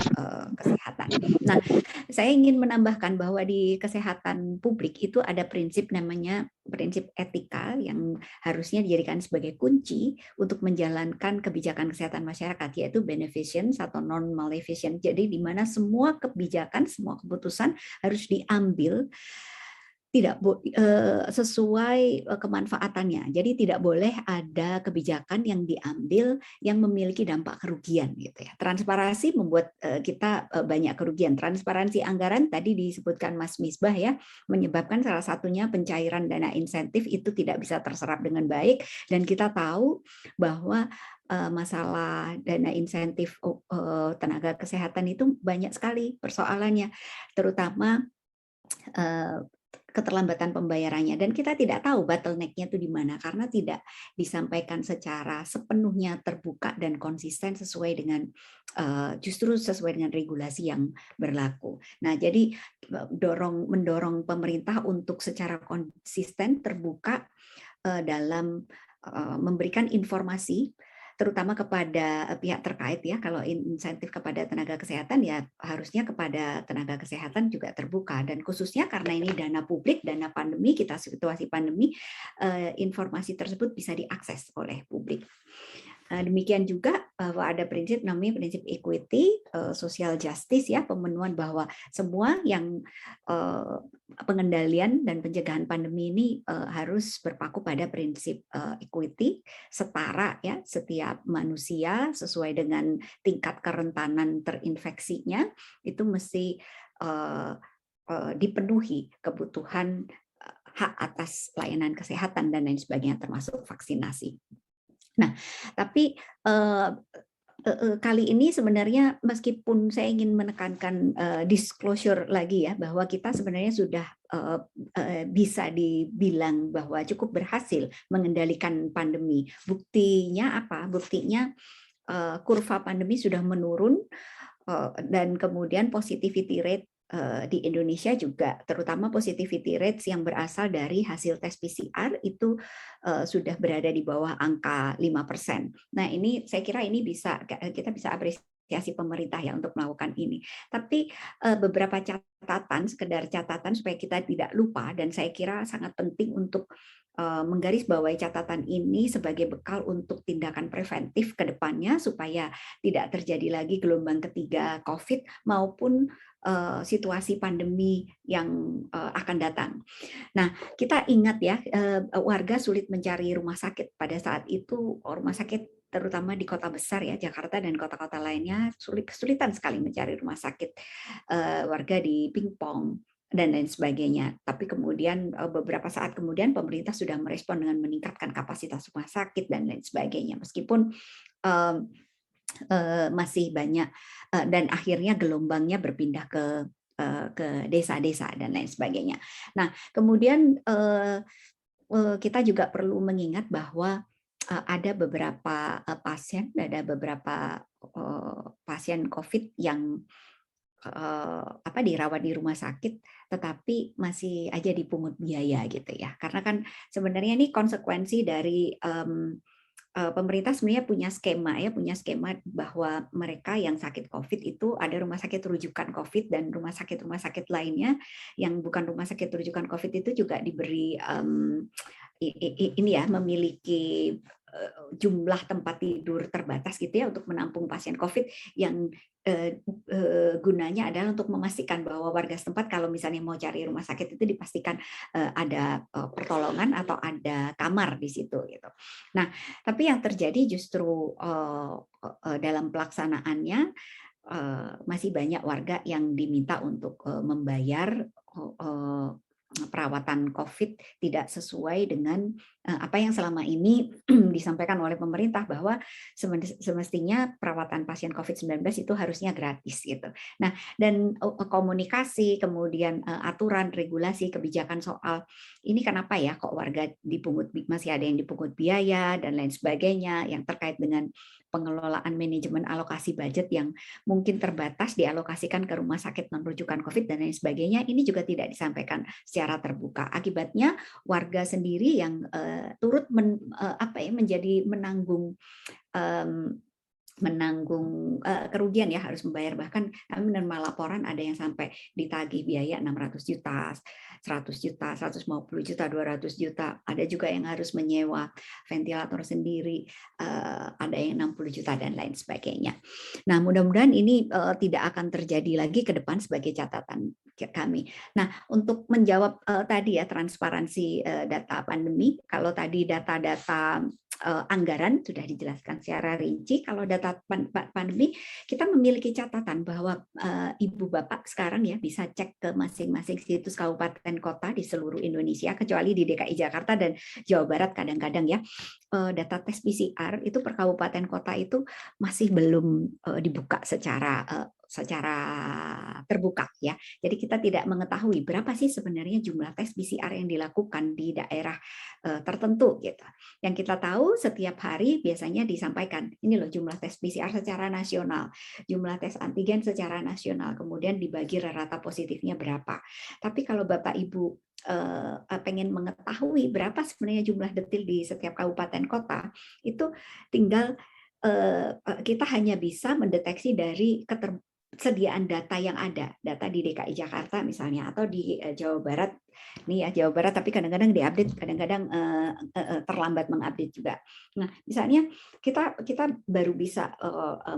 kesehatan. Nah, saya ingin menambahkan bahwa di kesehatan publik itu ada prinsip namanya prinsip etika yang harusnya dijadikan sebagai kunci untuk menjalankan kebijakan kesehatan masyarakat, yaitu beneficence atau non-maleficence. Jadi di mana semua kebijakan, semua keputusan harus diambil tidak sesuai kemanfaatannya. Jadi tidak boleh ada kebijakan yang diambil yang memiliki dampak kerugian gitu ya. Transparansi membuat kita banyak kerugian. Transparansi anggaran tadi disebutkan Mas Misbah ya, menyebabkan salah satunya pencairan dana insentif itu tidak bisa terserap dengan baik, dan kita tahu bahwa masalah dana insentif tenaga kesehatan itu banyak sekali persoalannya, terutama keterlambatan pembayarannya, dan kita tidak tahu bottleneck-nya itu di mana karena tidak disampaikan secara sepenuhnya terbuka dan konsisten sesuai dengan justru sesuai dengan regulasi yang berlaku. Nah, jadi mendorong pemerintah untuk secara konsisten terbuka dalam memberikan informasi terutama kepada pihak terkait ya. Kalau insentif kepada tenaga kesehatan ya harusnya kepada tenaga kesehatan juga terbuka, dan khususnya karena ini dana publik, dana pandemi, kita situasi pandemi, informasi tersebut bisa diakses oleh publik. Demikian juga bahwa ada prinsip namanya prinsip equity, social justice ya, pemenuhan bahwa semua yang pengendalian dan pencegahan pandemi ini harus berpaku pada prinsip equity, setara ya, setiap manusia sesuai dengan tingkat kerentanan terinfeksinya itu mesti dipenuhi kebutuhan hak atas layanan kesehatan dan lain sebagainya termasuk vaksinasi. Nah, tapi kali ini sebenarnya meskipun saya ingin menekankan disclosure lagi ya, bahwa kita sebenarnya sudah bisa dibilang bahwa cukup berhasil mengendalikan pandemi. Buktinya apa? Buktinya kurva pandemi sudah menurun, dan kemudian positivity rate di Indonesia juga, terutama positivity rates yang berasal dari hasil tes PCR itu sudah berada di bawah angka 5%. Nah, ini saya kira ini kita bisa apresiasi pemerintah ya untuk melakukan ini. Tapi beberapa catatan, sekedar catatan supaya kita tidak lupa, dan saya kira sangat penting untuk menggarisbawahi catatan ini sebagai bekal untuk tindakan preventif ke depannya supaya tidak terjadi lagi gelombang ketiga COVID maupun situasi pandemi yang akan datang. Nah, kita ingat ya, warga sulit mencari rumah sakit pada saat itu. Rumah sakit terutama di kota besar ya, Jakarta dan kota-kota lainnya kesulitan sekali mencari rumah sakit. Warga di pingpong dan lain sebagainya. Tapi kemudian beberapa saat kemudian pemerintah sudah merespon dengan meningkatkan kapasitas rumah sakit dan lain sebagainya. Meskipun masih banyak dan akhirnya gelombangnya berpindah ke desa-desa dan lain sebagainya. Nah, kemudian kita juga perlu mengingat bahwa ada beberapa pasien COVID yang dirawat di rumah sakit, tetapi masih aja dipungut biaya gitu ya. Karena kan sebenarnya ini konsekuensi dari pemerintah sebenarnya punya skema bahwa mereka yang sakit COVID itu ada rumah sakit rujukan COVID dan rumah sakit lainnya yang bukan rumah sakit rujukan COVID itu juga diberi memiliki jumlah tempat tidur terbatas gitu ya untuk menampung pasien COVID yang gunanya adalah untuk memastikan bahwa warga setempat kalau misalnya mau cari rumah sakit itu dipastikan ada pertolongan atau ada kamar di situ gitu. Nah, tapi yang terjadi justru dalam pelaksanaannya masih banyak warga yang diminta untuk membayar perawatan COVID tidak sesuai dengan apa yang selama ini disampaikan oleh pemerintah bahwa semestinya perawatan pasien COVID-19 itu harusnya gratis gitu. Nah, dan komunikasi, kemudian aturan, regulasi, kebijakan soal ini kenapa ya kok warga masih ada yang dipungut biaya dan lain sebagainya yang terkait dengan pengelolaan manajemen alokasi budget yang mungkin terbatas dialokasikan ke rumah sakit non rujukan COVID dan lain sebagainya, ini juga tidak disampaikan secara terbuka. Akibatnya warga sendiri yang turut menjadi menanggung kerugian ya, harus membayar. Bahkan kami menerima laporan ada yang sampai ditagih biaya 600 juta, 100 juta, 150 juta, 200 juta. Ada juga yang harus menyewa ventilator sendiri, ada yang 60 juta dan lain sebagainya. Nah, mudah-mudahan ini tidak akan terjadi lagi ke depan sebagai catatan kami. Nah, untuk menjawab tadi ya transparansi data pandemi, kalau tadi data-data anggaran sudah dijelaskan secara rinci. Kalau data pandemi, kita memiliki catatan bahwa ibu bapak sekarang ya bisa cek ke masing-masing situs kabupaten kota di seluruh Indonesia, kecuali di DKI Jakarta dan Jawa Barat kadang-kadang ya. Data tes PCR itu per kabupaten kota itu masih belum dibuka secara terbuka ya. Jadi kita tidak mengetahui berapa sih sebenarnya jumlah tes PCR yang dilakukan di daerah tertentu gitu. Yang kita tahu setiap hari biasanya disampaikan ini loh jumlah tes PCR secara nasional, jumlah tes antigen secara nasional, kemudian dibagi rata positifnya berapa. Tapi kalau Bapak Ibu pengen mengetahui berapa sebenarnya jumlah detil di setiap kabupaten kota, itu tinggal kita hanya bisa mendeteksi dari ketersediaan data yang ada, data di DKI Jakarta misalnya atau di Jawa Barat. Nih ya Jawa Barat, tapi kadang-kadang diupdate, kadang-kadang terlambat mengupdate juga. Nah, misalnya kita baru bisa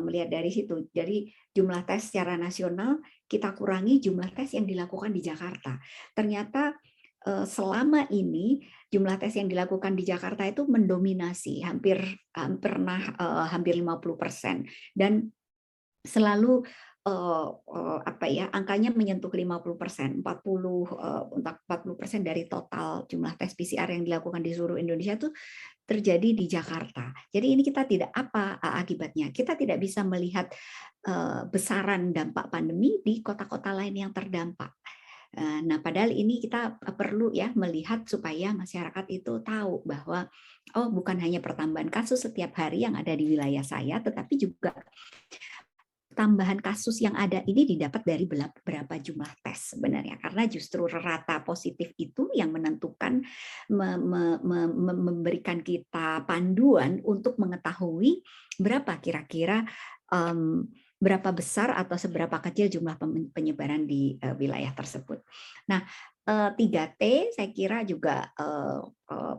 melihat dari situ. Jadi jumlah tes secara nasional kita kurangi jumlah tes yang dilakukan di Jakarta. Ternyata selama ini jumlah tes yang dilakukan di Jakarta itu mendominasi hampir 50%, dan selalu angkanya menyentuh 50%, 40% dari total jumlah tes PCR yang dilakukan di seluruh Indonesia itu terjadi di Jakarta. Jadi ini kita tidak apa akibatnya. Kita tidak bisa melihat besaran dampak pandemi di kota-kota lain yang terdampak. Nah, padahal ini kita perlu ya melihat supaya masyarakat itu tahu bahwa bukan hanya pertambahan kasus setiap hari yang ada di wilayah saya, tetapi juga tambahan kasus yang ada ini didapat dari berapa jumlah tes sebenarnya, karena justru rata positif itu yang menentukan, memberikan kita panduan untuk mengetahui berapa kira-kira berapa besar atau seberapa kecil jumlah penyebaran di wilayah tersebut. Nah, 3T saya kira juga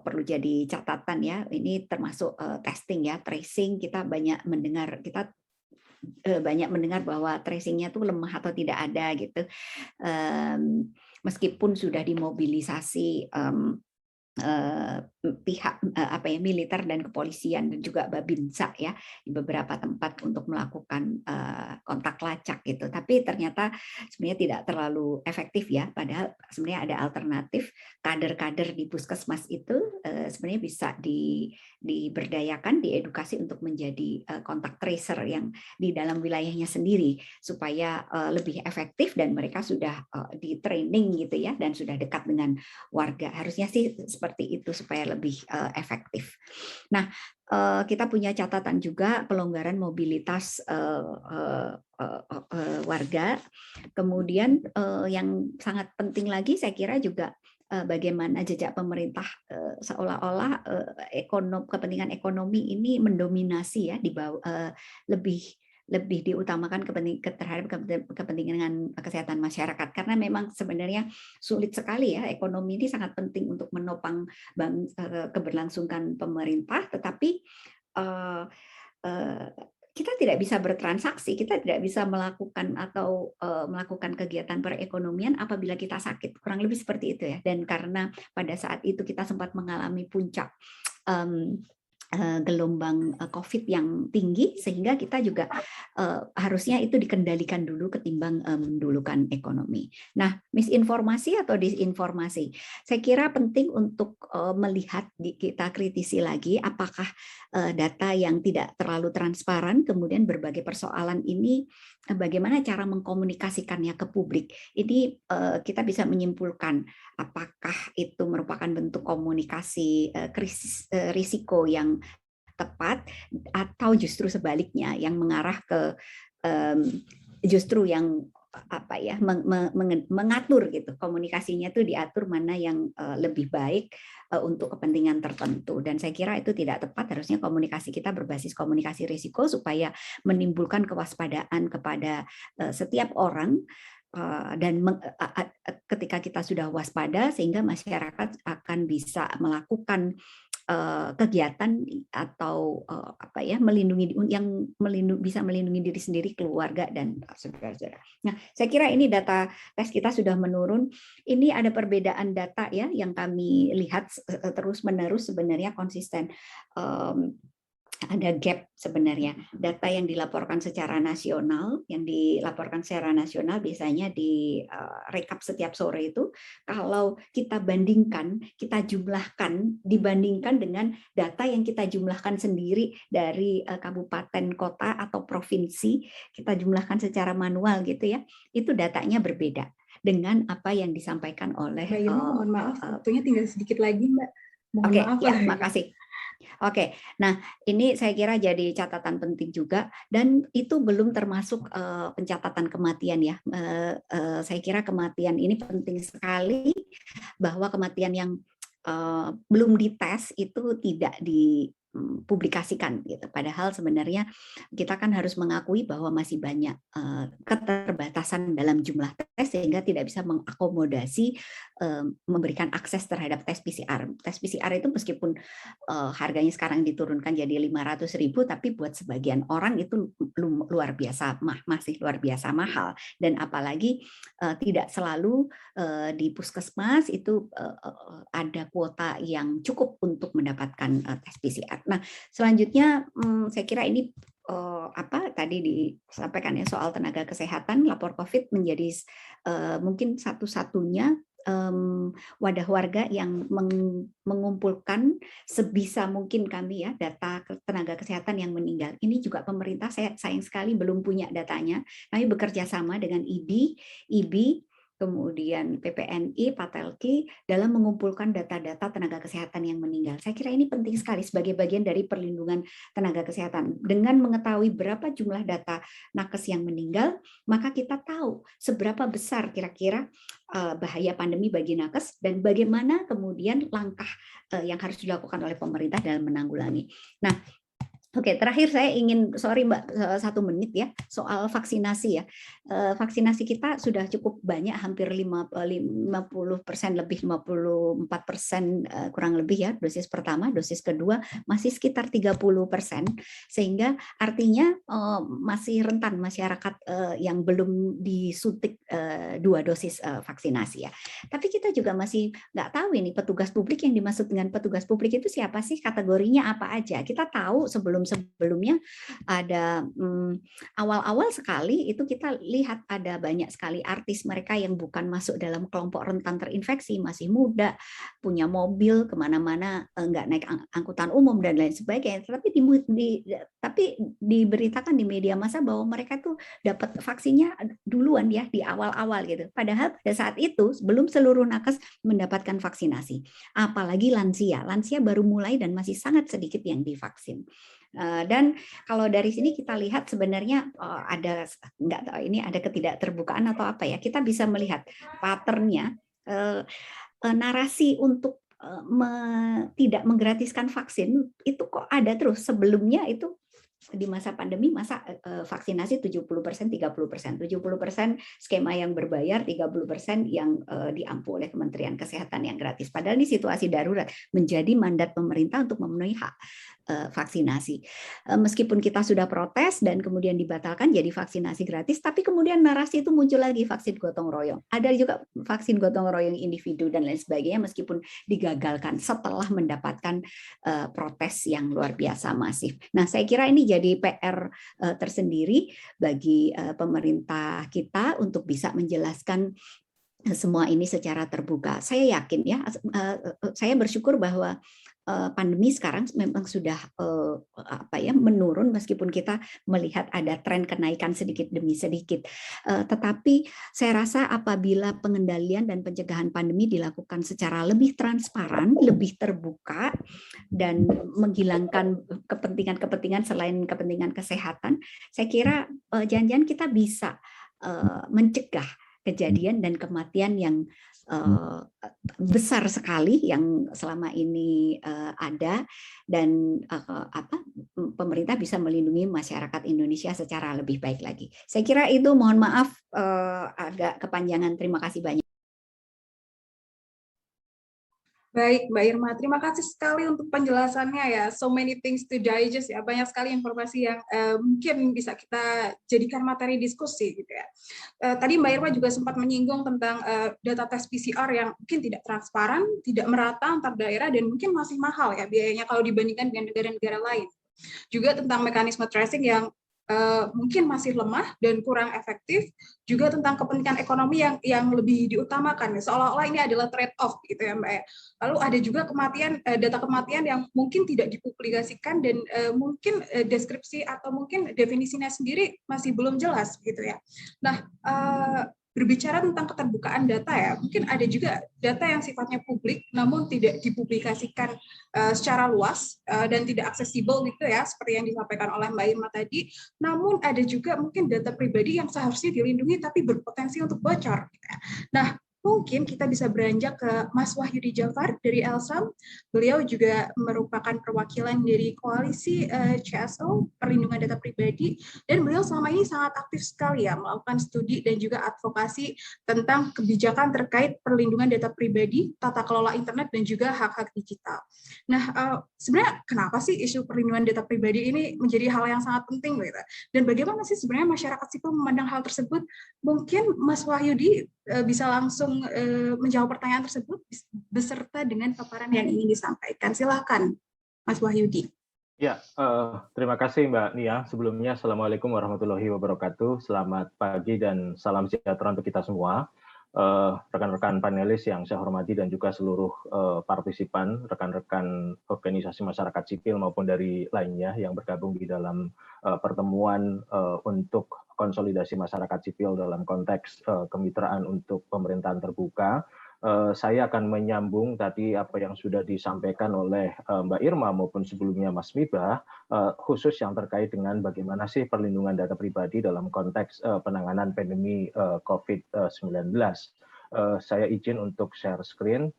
perlu jadi catatan ya. Ini termasuk testing ya, tracing. Kita banyak mendengar bahwa tracingnya tuh lemah atau tidak ada gitu, meskipun sudah dimobilisasi pihak militer dan kepolisian dan juga Babinsa ya di beberapa tempat untuk melakukan kontak lacak gitu, tapi ternyata sebenarnya tidak terlalu efektif ya. Padahal sebenarnya ada alternatif, kader-kader di puskesmas itu sebenarnya bisa diberdayakan, diedukasi untuk menjadi kontak tracer yang di dalam wilayahnya sendiri supaya lebih efektif, dan mereka sudah di training gitu ya, dan sudah dekat dengan warga. Harusnya sih seperti itu supaya lebih efektif. Nah, kita punya catatan juga pelonggaran mobilitas warga. Kemudian yang sangat penting lagi saya kira juga bagaimana jejak pemerintah seolah-olah kepentingan ekonomi ini mendominasi ya, lebih diutamakan terhadap kepentingan kesehatan masyarakat, karena memang sebenarnya sulit sekali ya, ekonomi ini sangat penting untuk menopang keberlangsungan pemerintah, tetapi kita tidak bisa bertransaksi, kita tidak bisa melakukan kegiatan perekonomian apabila kita sakit, kurang lebih seperti itu ya. Dan karena pada saat itu kita sempat mengalami puncak gelombang COVID yang tinggi, sehingga kita juga harusnya itu dikendalikan dulu ketimbang mendulukan ekonomi. Nah, misinformasi atau disinformasi, saya kira penting untuk melihat, kita kritisi lagi apakah data yang tidak terlalu transparan, kemudian berbagai persoalan ini bagaimana cara mengkomunikasikannya ke publik. Ini kita bisa menyimpulkan apakah itu merupakan bentuk komunikasi krisis risiko yang tepat, atau justru sebaliknya yang mengarah ke justru yang mengatur gitu, komunikasinya itu diatur mana yang lebih baik untuk kepentingan tertentu. Dan saya kira itu tidak tepat. Harusnya komunikasi kita berbasis komunikasi risiko supaya menimbulkan kewaspadaan kepada setiap orang, dan ketika kita sudah waspada sehingga masyarakat akan bisa melakukan kegiatan atau bisa melindungi diri sendiri, keluarga, dan saudara-saudara. Nah, saya kira ini data tes kita sudah menurun. Ini ada perbedaan data ya yang kami lihat terus-menerus sebenarnya konsisten. Ada gap sebenarnya. Data yang dilaporkan secara nasional, biasanya di rekap setiap sore itu, kalau kita dibandingkan dengan data yang kita jumlahkan sendiri dari kabupaten, kota, atau provinsi, kita jumlahkan secara manual gitu ya, itu datanya berbeda dengan apa yang disampaikan oleh Mbak Irma, mohon maaf, waktunya tinggal sedikit lagi, Mbak. Mohon maaf. Ya, makasih. Oke, nah ini saya kira jadi catatan penting juga, dan itu belum termasuk pencatatan kematian ya. Saya kira kematian ini penting sekali, bahwa kematian yang belum dites itu tidak dipublikasikan gitu. Padahal sebenarnya kita kan harus mengakui bahwa masih banyak keterbatasan dalam jumlah tes sehingga tidak bisa mengakomodasi memberikan akses terhadap tes PCR. Tes PCR itu meskipun harganya sekarang diturunkan jadi 500.000, tapi buat sebagian orang itu masih luar biasa mahal, dan apalagi tidak selalu di puskesmas itu ada kuota yang cukup untuk mendapatkan tes PCR. Nah, selanjutnya saya kira ini apa tadi disampaikan ya soal tenaga kesehatan, lapor COVID menjadi mungkin satu-satunya wadah warga yang mengumpulkan sebisa mungkin kami ya data tenaga kesehatan yang meninggal. Ini juga pemerintah saya sayang sekali belum punya datanya. Kami bekerja sama dengan IBI, kemudian PPNI, Patelki dalam mengumpulkan data-data tenaga kesehatan yang meninggal. Saya kira ini penting sekali sebagai bagian dari perlindungan tenaga kesehatan. Dengan mengetahui berapa jumlah data nakes yang meninggal, maka kita tahu seberapa besar kira-kira bahaya pandemi bagi nakes dan bagaimana kemudian langkah yang harus dilakukan oleh pemerintah dalam menanggulangi. Nah, oke, terakhir saya ingin, sorry Mbak, 1 menit ya, soal vaksinasi ya. Vaksinasi kita sudah cukup banyak, hampir 50% lebih, 54% kurang lebih ya, dosis pertama, dosis kedua masih sekitar 30%, sehingga artinya masih rentan masyarakat yang belum disuntik 2 dosis vaksinasi ya. Tapi kita juga masih nggak tahu ini petugas publik, yang dimaksud dengan petugas publik itu siapa sih, kategorinya apa aja. Kita tahu sebelumnya ada awal-awal sekali itu kita lihat ada banyak sekali artis mereka yang bukan masuk dalam kelompok rentan terinfeksi, masih muda, punya mobil kemana-mana, nggak naik angkutan umum dan lain sebagainya. Tapi diberitakan di media massa bahwa mereka tuh dapat vaksinnya duluan ya di awal-awal gitu. Padahal pada saat itu belum seluruh nakes mendapatkan vaksinasi. Apalagi lansia baru mulai dan masih sangat sedikit yang divaksin. Dan kalau dari sini kita lihat sebenarnya ada, nggak tahu ini ada ketidakterbukaan atau apa ya, kita bisa melihat patternnya narasi untuk tidak menggratiskan vaksin itu kok ada terus. Sebelumnya itu di masa pandemi masa vaksinasi 70%, 30%, 70% skema yang berbayar, 30% yang diampu oleh Kementerian Kesehatan yang gratis. Padahal di situasi darurat menjadi mandat pemerintah untuk memenuhi hak vaksinasi. Meskipun kita sudah protes dan kemudian dibatalkan jadi vaksinasi gratis, tapi kemudian narasi itu muncul lagi, vaksin gotong royong. Ada juga vaksin gotong royong individu dan lain sebagainya, meskipun digagalkan setelah mendapatkan protes yang luar biasa masif. Nah, saya kira ini jadi PR tersendiri bagi pemerintah kita untuk bisa menjelaskan semua ini secara terbuka. Saya yakin ya, saya bersyukur bahwa pandemi sekarang memang sudah menurun, meskipun kita melihat ada tren kenaikan sedikit demi sedikit. Tetapi saya rasa apabila pengendalian dan pencegahan pandemi dilakukan secara lebih transparan, lebih terbuka, dan menghilangkan kepentingan-kepentingan selain kepentingan kesehatan, saya kira jangan-jangan kita bisa mencegah kejadian dan kematian yang besar sekali yang selama ini ada, dan pemerintah bisa melindungi masyarakat Indonesia secara lebih baik lagi. Saya kira itu, mohon maaf agak kepanjangan. Terima kasih banyak. Baik, Mbak Irma, terima kasih sekali untuk penjelasannya ya. So many things to digest ya, banyak sekali informasi yang mungkin bisa kita jadikan materi diskusi gitu ya. Tadi Mbak Irma juga sempat menyinggung tentang data tes PCR yang mungkin tidak transparan, tidak merata antar daerah, dan mungkin masih mahal ya biayanya kalau dibandingkan dengan negara-negara lain. Juga tentang mekanisme tracing yang mungkin masih lemah dan kurang efektif, juga tentang kepentingan ekonomi yang lebih diutamakan, seolah-olah ini adalah trade-off gitu ya Mbak. Lalu ada juga data kematian yang mungkin tidak dipublikasikan, dan mungkin deskripsi atau mungkin definisinya sendiri masih belum jelas gitu ya. Nah, berbicara tentang keterbukaan data ya, mungkin ada juga data yang sifatnya publik namun tidak dipublikasikan secara luas dan tidak aksesibel gitu ya, seperti yang disampaikan oleh Mbak Irma tadi. Namun ada juga mungkin data pribadi yang seharusnya dilindungi tapi berpotensi untuk bocor. Nah, mungkin kita bisa beranjak ke Mas Wahyudi Jafar dari Elsam. Beliau juga merupakan perwakilan dari koalisi CSO, Perlindungan Data Pribadi, dan beliau selama ini sangat aktif sekali ya melakukan studi dan juga advokasi tentang kebijakan terkait perlindungan data pribadi, tata kelola internet, dan juga hak-hak digital. Nah, sebenarnya kenapa sih isu perlindungan data pribadi ini menjadi hal yang sangat penting gitu? Dan bagaimana sih sebenarnya masyarakat sipil memandang hal tersebut? Mungkin Mas Wahyudi bisa langsung menjawab pertanyaan tersebut beserta dengan paparan yang ingin disampaikan. Silakan, Mas Wahyudi. Ya, terima kasih Mbak Nia. Sebelumnya, Assalamualaikum warahmatullahi wabarakatuh. Selamat pagi dan salam sejahtera untuk kita semua. Rekan-rekan panelis yang saya hormati dan juga seluruh partisipan, rekan-rekan organisasi masyarakat sipil maupun dari lainnya yang bergabung di dalam pertemuan untuk konsolidasi masyarakat sipil dalam konteks kemitraan untuk pemerintahan terbuka. Saya akan menyambung tadi apa yang sudah disampaikan oleh Mbak Irma maupun sebelumnya Mas Mibah, khusus yang terkait dengan bagaimana sih perlindungan data pribadi dalam konteks penanganan pandemi COVID-19. Saya izin untuk share screen.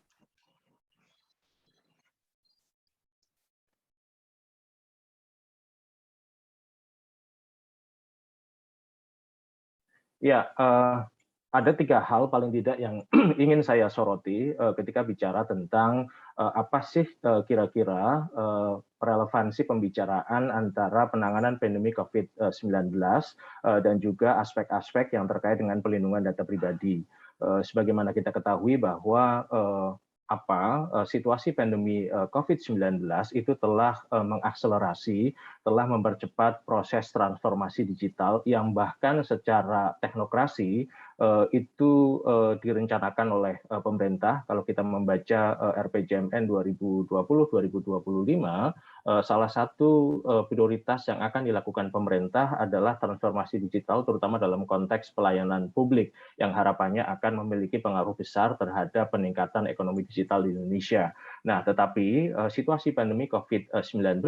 Ya, ada 3 hal paling tidak yang ingin saya soroti ketika bicara tentang apa sih kira-kira relevansi pembicaraan antara penanganan pandemi COVID-19 dan juga aspek-aspek yang terkait dengan pelindungan data pribadi. Sebagaimana kita ketahui bahwa situasi pandemi COVID-19 itu telah mengakselerasi, telah mempercepat proses transformasi digital yang bahkan secara teknokrasi itu direncanakan oleh pemerintah. Kalau kita membaca RPJMN 2020-2025, salah satu prioritas yang akan dilakukan pemerintah adalah transformasi digital, terutama dalam konteks pelayanan publik, yang harapannya akan memiliki pengaruh besar terhadap peningkatan ekonomi digital di Indonesia. Nah, tetapi situasi pandemi COVID-19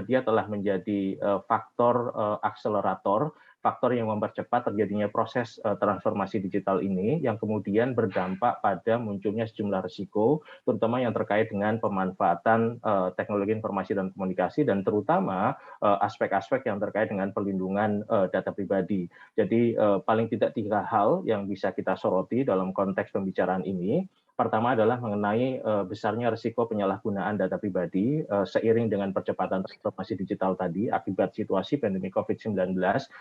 dia telah menjadi faktor akselerator, faktor yang mempercepat terjadinya proses transformasi digital ini, yang kemudian berdampak pada munculnya sejumlah risiko, terutama yang terkait dengan pemanfaatan teknologi informasi dan komunikasi, dan terutama aspek-aspek yang terkait dengan perlindungan data pribadi. Jadi paling tidak 3 hal yang bisa kita soroti dalam konteks pembicaraan ini. Pertama adalah mengenai besarnya risiko penyalahgunaan data pribadi seiring dengan percepatan transformasi digital tadi akibat situasi pandemi COVID-19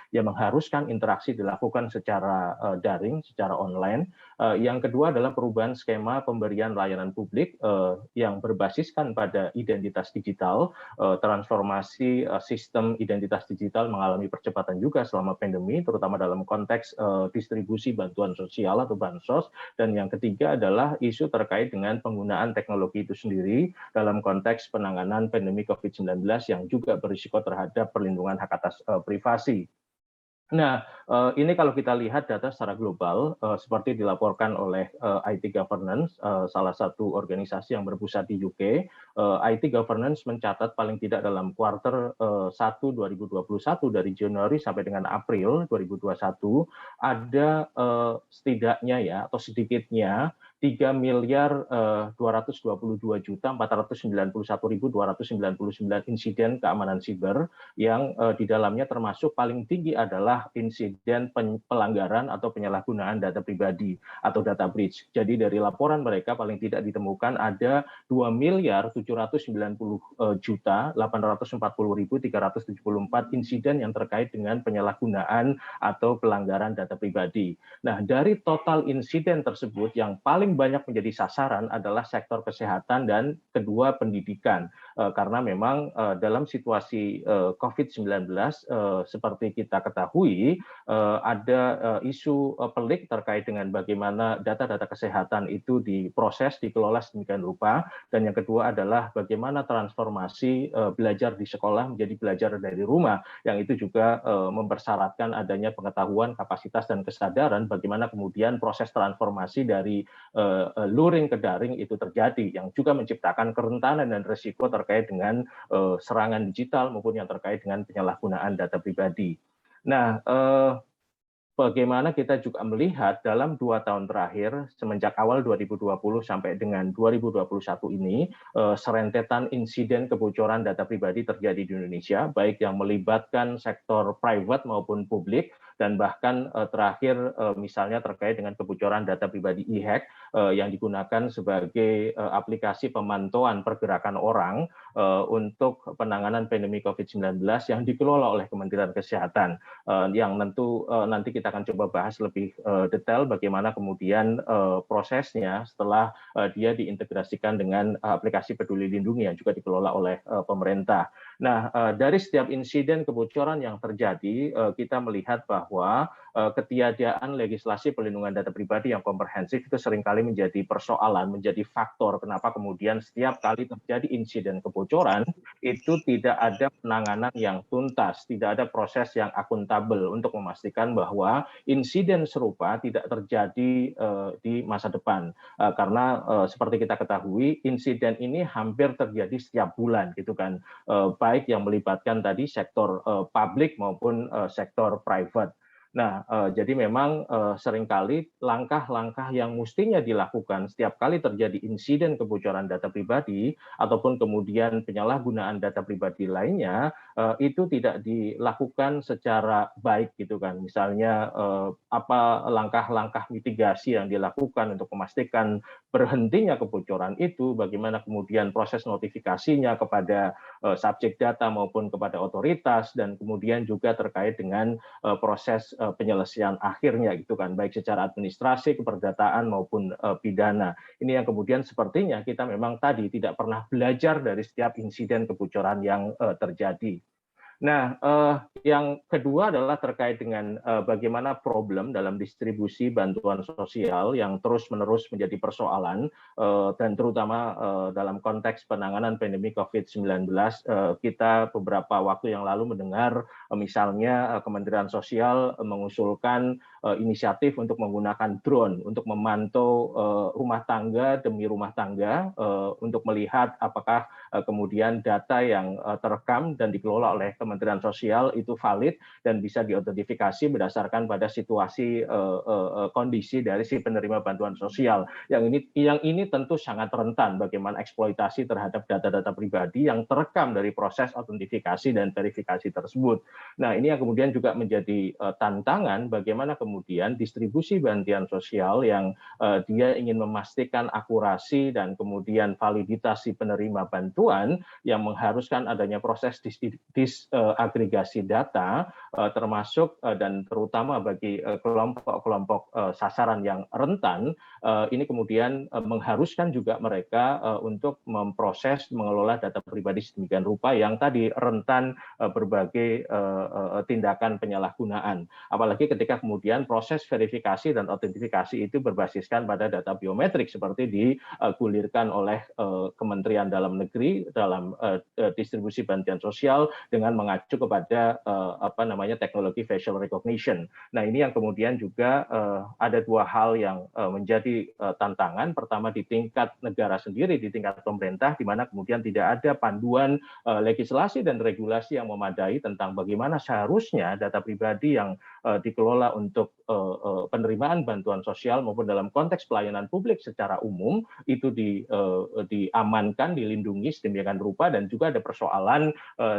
yang mengharuskan interaksi dilakukan secara daring, secara online. Yang kedua adalah perubahan skema pemberian layanan publik yang berbasiskan pada identitas digital. Transformasi sistem identitas digital mengalami percepatan juga selama pandemi, terutama dalam konteks distribusi bantuan sosial atau bansos. Dan yang ketiga adalah isu terkait dengan penggunaan teknologi itu sendiri dalam konteks penanganan pandemi COVID-19 yang juga berisiko terhadap perlindungan hak atas privasi. Nah, ini kalau kita lihat data secara global, seperti dilaporkan oleh IT Governance, salah satu organisasi yang berpusat di UK, IT Governance mencatat paling tidak dalam kuartal 1 2021 dari Januari sampai dengan April 2021 ada setidaknya ya atau sedikitnya 3.222.491.299 insiden keamanan siber yang di dalamnya termasuk paling tinggi adalah insiden pelanggaran atau penyalahgunaan data pribadi atau data breach. Jadi dari laporan mereka paling tidak ditemukan ada 2.790.840.374 insiden yang terkait dengan penyalahgunaan atau pelanggaran data pribadi. Nah, dari total insiden tersebut yang paling banyak menjadi sasaran adalah sektor kesehatan dan kedua pendidikan. Karena memang dalam situasi COVID-19 seperti kita ketahui ada isu pelik terkait dengan bagaimana data-data kesehatan itu diproses, dikelola sedemikian rupa, dan yang kedua adalah bagaimana transformasi belajar di sekolah menjadi belajar dari rumah, yang itu juga mempersyaratkan adanya pengetahuan, kapasitas, dan kesadaran bagaimana kemudian proses transformasi dari luring ke daring itu terjadi, yang juga menciptakan kerentanan dan risiko terkait dengan serangan digital maupun yang terkait dengan penyalahgunaan data pribadi. Nah, bagaimana kita juga melihat dalam 2 tahun terakhir, semenjak awal 2020 sampai dengan 2021 ini, serentetan insiden kebocoran data pribadi terjadi di Indonesia, baik yang melibatkan sektor private maupun publik, dan bahkan terakhir misalnya terkait dengan kebocoran data pribadi e-hack yang digunakan sebagai aplikasi pemantauan pergerakan orang untuk penanganan pandemi COVID-19 yang dikelola oleh Kementerian Kesehatan, yang tentu nanti kita akan coba bahas lebih detail bagaimana kemudian prosesnya setelah dia diintegrasikan dengan aplikasi Peduli Lindungi yang juga dikelola oleh pemerintah. Nah, dari setiap insiden kebocoran yang terjadi, kita melihat bahwa ketiadaan legislasi perlindungan data pribadi yang komprehensif itu seringkali menjadi persoalan, menjadi faktor kenapa kemudian setiap kali terjadi insiden kebocoran itu tidak ada penanganan yang tuntas, tidak ada proses yang akuntabel untuk memastikan bahwa insiden serupa tidak terjadi di masa depan. Karena seperti kita ketahui, insiden ini hampir terjadi setiap bulan, gitu kan, baik yang melibatkan tadi sektor publik maupun sektor private. Nah, jadi memang seringkali langkah-langkah yang mestinya dilakukan setiap kali terjadi insiden kebocoran data pribadi ataupun kemudian penyalahgunaan data pribadi lainnya itu tidak dilakukan secara baik, gitu kan. Misalnya apa langkah-langkah mitigasi yang dilakukan untuk memastikan berhentinya kebocoran itu, bagaimana kemudian proses notifikasinya kepada subjek data maupun kepada otoritas, dan kemudian juga terkait dengan proses penyelesaian akhirnya, gitu kan, baik secara administrasi, keperdataan maupun pidana. Ini yang kemudian sepertinya kita memang tadi tidak pernah belajar dari setiap insiden kebocoran yang terjadi. Nah, yang kedua adalah terkait dengan bagaimana problem dalam distribusi bantuan sosial yang terus-menerus menjadi persoalan, dan terutama dalam konteks penanganan pandemi COVID-19, kita beberapa waktu yang lalu mendengar misalnya Kementerian Sosial mengusulkan inisiatif untuk menggunakan drone untuk memantau rumah tangga demi rumah tangga untuk melihat apakah kemudian data yang terekam dan dikelola oleh Kementerian Sosial itu valid dan bisa diidentifikasi berdasarkan pada situasi kondisi dari si penerima bantuan sosial. Yang ini tentu sangat rentan bagaimana eksploitasi terhadap data-data pribadi yang terekam dari proses autentifikasi dan verifikasi tersebut. Nah, ini yang kemudian juga menjadi tantangan bagaimana kemudian distribusi bantuan sosial yang dia ingin memastikan akurasi dan kemudian validitas si penerima bantuan yang mengharuskan adanya proses disagregasi data, termasuk dan terutama bagi kelompok-kelompok sasaran yang rentan, ini kemudian mengharuskan juga mereka untuk memproses, mengelola data pribadi sedemikian rupa yang tadi rentan berbagai tindakan penyalahgunaan. Apalagi ketika kemudian proses verifikasi dan autentifikasi itu berbasiskan pada data biometrik seperti digulirkan oleh Kementerian Dalam Negeri dalam distribusi bantuan sosial dengan mengacu kepada teknologi facial recognition. Nah, ini yang kemudian juga ada dua hal yang menjadi tantangan. Pertama, di tingkat negara sendiri, di tingkat pemerintah, di mana kemudian tidak ada panduan legislasi dan regulasi yang memadai tentang bagaimana seharusnya data pribadi yang dikelola untuk penerimaan bantuan sosial maupun dalam konteks pelayanan publik secara umum itu diamankan, dilindungi sedemikian rupa, dan juga ada persoalan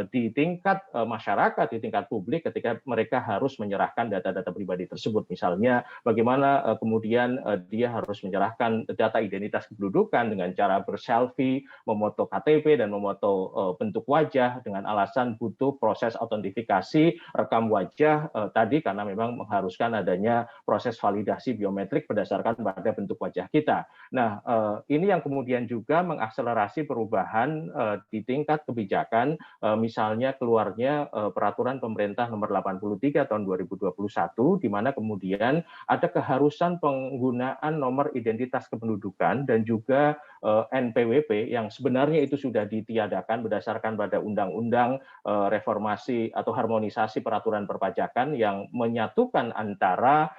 di tingkat masyarakat, di tingkat publik ketika mereka harus menyerahkan data-data pribadi tersebut. Misalnya bagaimana kemudian dia harus menyerahkan data identitas kependudukan dengan cara berselfie, memoto KTP dan memoto bentuk wajah dengan alasan butuh proses autentifikasi rekam wajah tadi karena memang mengharuskan adanya proses validasi biometrik berdasarkan pada bentuk wajah kita. Nah, ini yang kemudian juga mengakselerasi perubahan di tingkat kebijakan, misalnya keluarnya peraturan pemerintah nomor 83 tahun 2021, di mana kemudian ada keharusan penggunaan nomor identitas kependudukan dan juga NPWP yang sebenarnya itu sudah ditiadakan berdasarkan pada undang-undang reformasi atau harmonisasi peraturan perpajakan yang menyatukan antara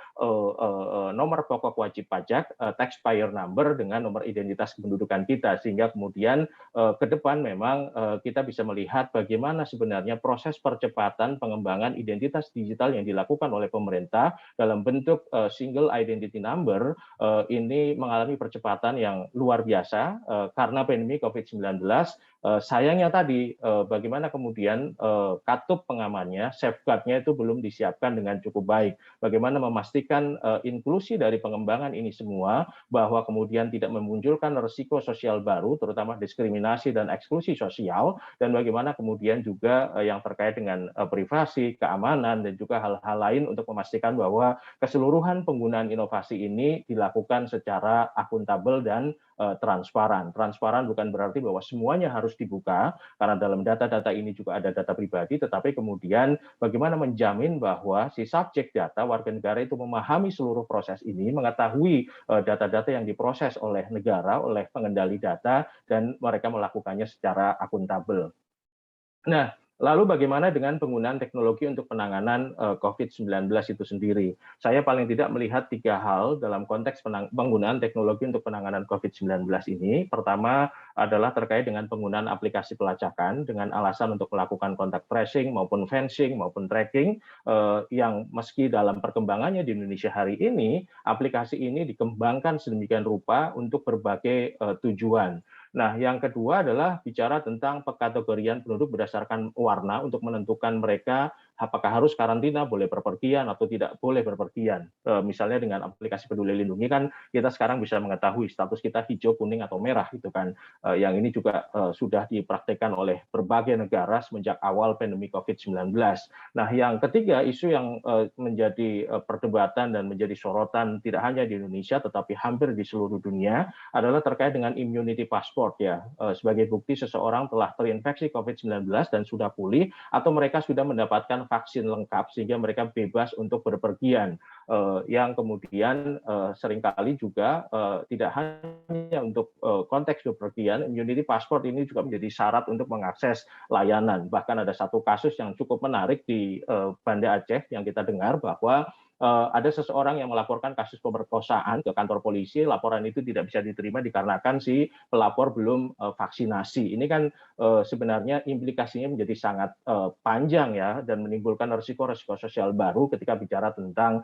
nomor pokok wajib pajak, taxpayer number, dengan nomor identitas kependudukan kita, sehingga kemudian ke depan memang kita bisa melihat bagaimana sebenarnya proses percepatan pengembangan identitas digital yang dilakukan oleh pemerintah dalam bentuk single identity number ini mengalami percepatan yang luar biasa karena pandemi COVID-19. Sayangnya tadi bagaimana kemudian katup pengamannya, safeguard-nya itu belum disiapkan dengan cukup baik. Bagaimana memastikan inklusi dari pengembangan ini semua, bahwa kemudian tidak memunculkan risiko sosial baru, terutama diskriminasi dan eksklusi sosial, dan bagaimana kemudian juga yang terkait dengan privasi, keamanan, dan juga hal-hal lain untuk memastikan bahwa keseluruhan penggunaan inovasi ini dilakukan secara akuntabel dan transparan. Transparan bukan berarti bahwa semuanya harus dibuka, karena dalam data-data ini juga ada data pribadi, tetapi kemudian bagaimana menjamin bahwa si subjek data, warga negara itu memahami seluruh proses ini, mengetahui data-data yang diproses oleh negara, oleh pengendali data, dan mereka melakukannya secara akuntabel. Nah, lalu bagaimana dengan penggunaan teknologi untuk penanganan COVID-19 itu sendiri? Saya paling tidak melihat 3 hal dalam konteks penggunaan teknologi untuk penanganan COVID-19 ini. Pertama adalah terkait dengan penggunaan aplikasi pelacakan dengan alasan untuk melakukan kontak tracing maupun fencing maupun tracking, yang meski dalam perkembangannya di Indonesia hari ini, aplikasi ini dikembangkan sedemikian rupa untuk berbagai tujuan. Nah, yang kedua adalah bicara tentang pekategorian penduduk berdasarkan warna untuk menentukan mereka apakah harus karantina, boleh berpergian atau tidak boleh berpergian. Misalnya dengan aplikasi Peduli Lindungi kan kita sekarang bisa mengetahui status kita hijau, kuning atau merah gitu kan. Yang ini juga sudah dipraktikkan oleh berbagai negara semenjak awal pandemi COVID-19. Nah, yang ketiga isu yang menjadi perdebatan dan menjadi sorotan tidak hanya di Indonesia tetapi hampir di seluruh dunia adalah terkait dengan immunity passport ya, sebagai bukti seseorang telah terinfeksi COVID-19 dan sudah pulih atau mereka sudah mendapatkan vaksin lengkap sehingga mereka bebas untuk berpergian, yang kemudian seringkali juga tidak hanya untuk konteks bepergian, immunity passport ini juga menjadi syarat untuk mengakses layanan. Bahkan ada satu kasus yang cukup menarik di Banda Aceh yang kita dengar bahwa ada seseorang yang melaporkan kasus pemerkosaan ke kantor polisi, laporan itu tidak bisa diterima dikarenakan si pelapor belum vaksinasi. Ini kan sebenarnya implikasinya menjadi sangat panjang ya, dan menimbulkan risiko-risiko sosial baru ketika bicara tentang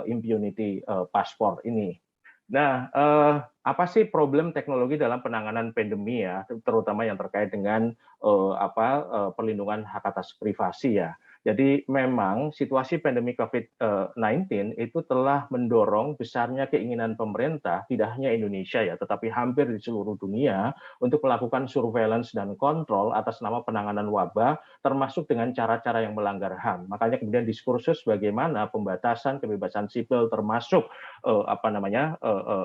immunity passport ini. Nah, apa sih problem teknologi dalam penanganan pandemi ya, terutama yang terkait dengan perlindungan hak atas privasi ya. Jadi memang situasi pandemi COVID-19 itu telah mendorong besarnya keinginan pemerintah, tidak hanya Indonesia ya, tetapi hampir di seluruh dunia untuk melakukan surveillance dan kontrol atas nama penanganan wabah, termasuk dengan cara-cara yang melanggar HAM. Makanya kemudian diskursus bagaimana pembatasan kebebasan sipil termasuk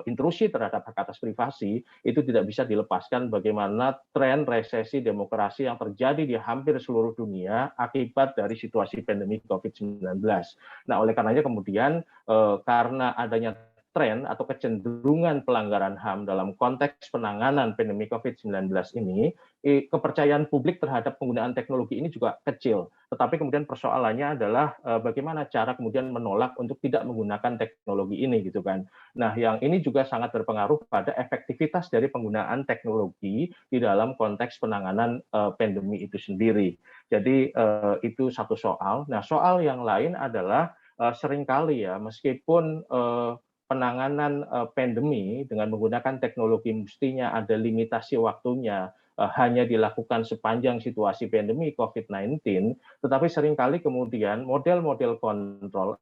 intrusi terhadap hak atas privasi itu tidak bisa dilepaskan bagaimana tren resesi demokrasi yang terjadi di hampir seluruh dunia akibat dari situasi pandemi COVID-19. Nah, oleh karenanya kemudian karena adanya tren atau kecenderungan pelanggaran HAM dalam konteks penanganan pandemi COVID-19 ini, kepercayaan publik terhadap penggunaan teknologi ini juga kecil. Tetapi kemudian persoalannya adalah bagaimana cara kemudian menolak untuk tidak menggunakan teknologi ini gitu kan. Nah, yang ini juga sangat berpengaruh pada efektivitas dari penggunaan teknologi di dalam konteks penanganan pandemi itu sendiri. Jadi itu satu soal. Nah, soal yang lain adalah seringkali ya meskipun penanganan pandemi dengan menggunakan teknologi mestinya ada limitasi waktunya, hanya dilakukan sepanjang situasi pandemi COVID-19, tetapi seringkali kemudian model-model kontrol,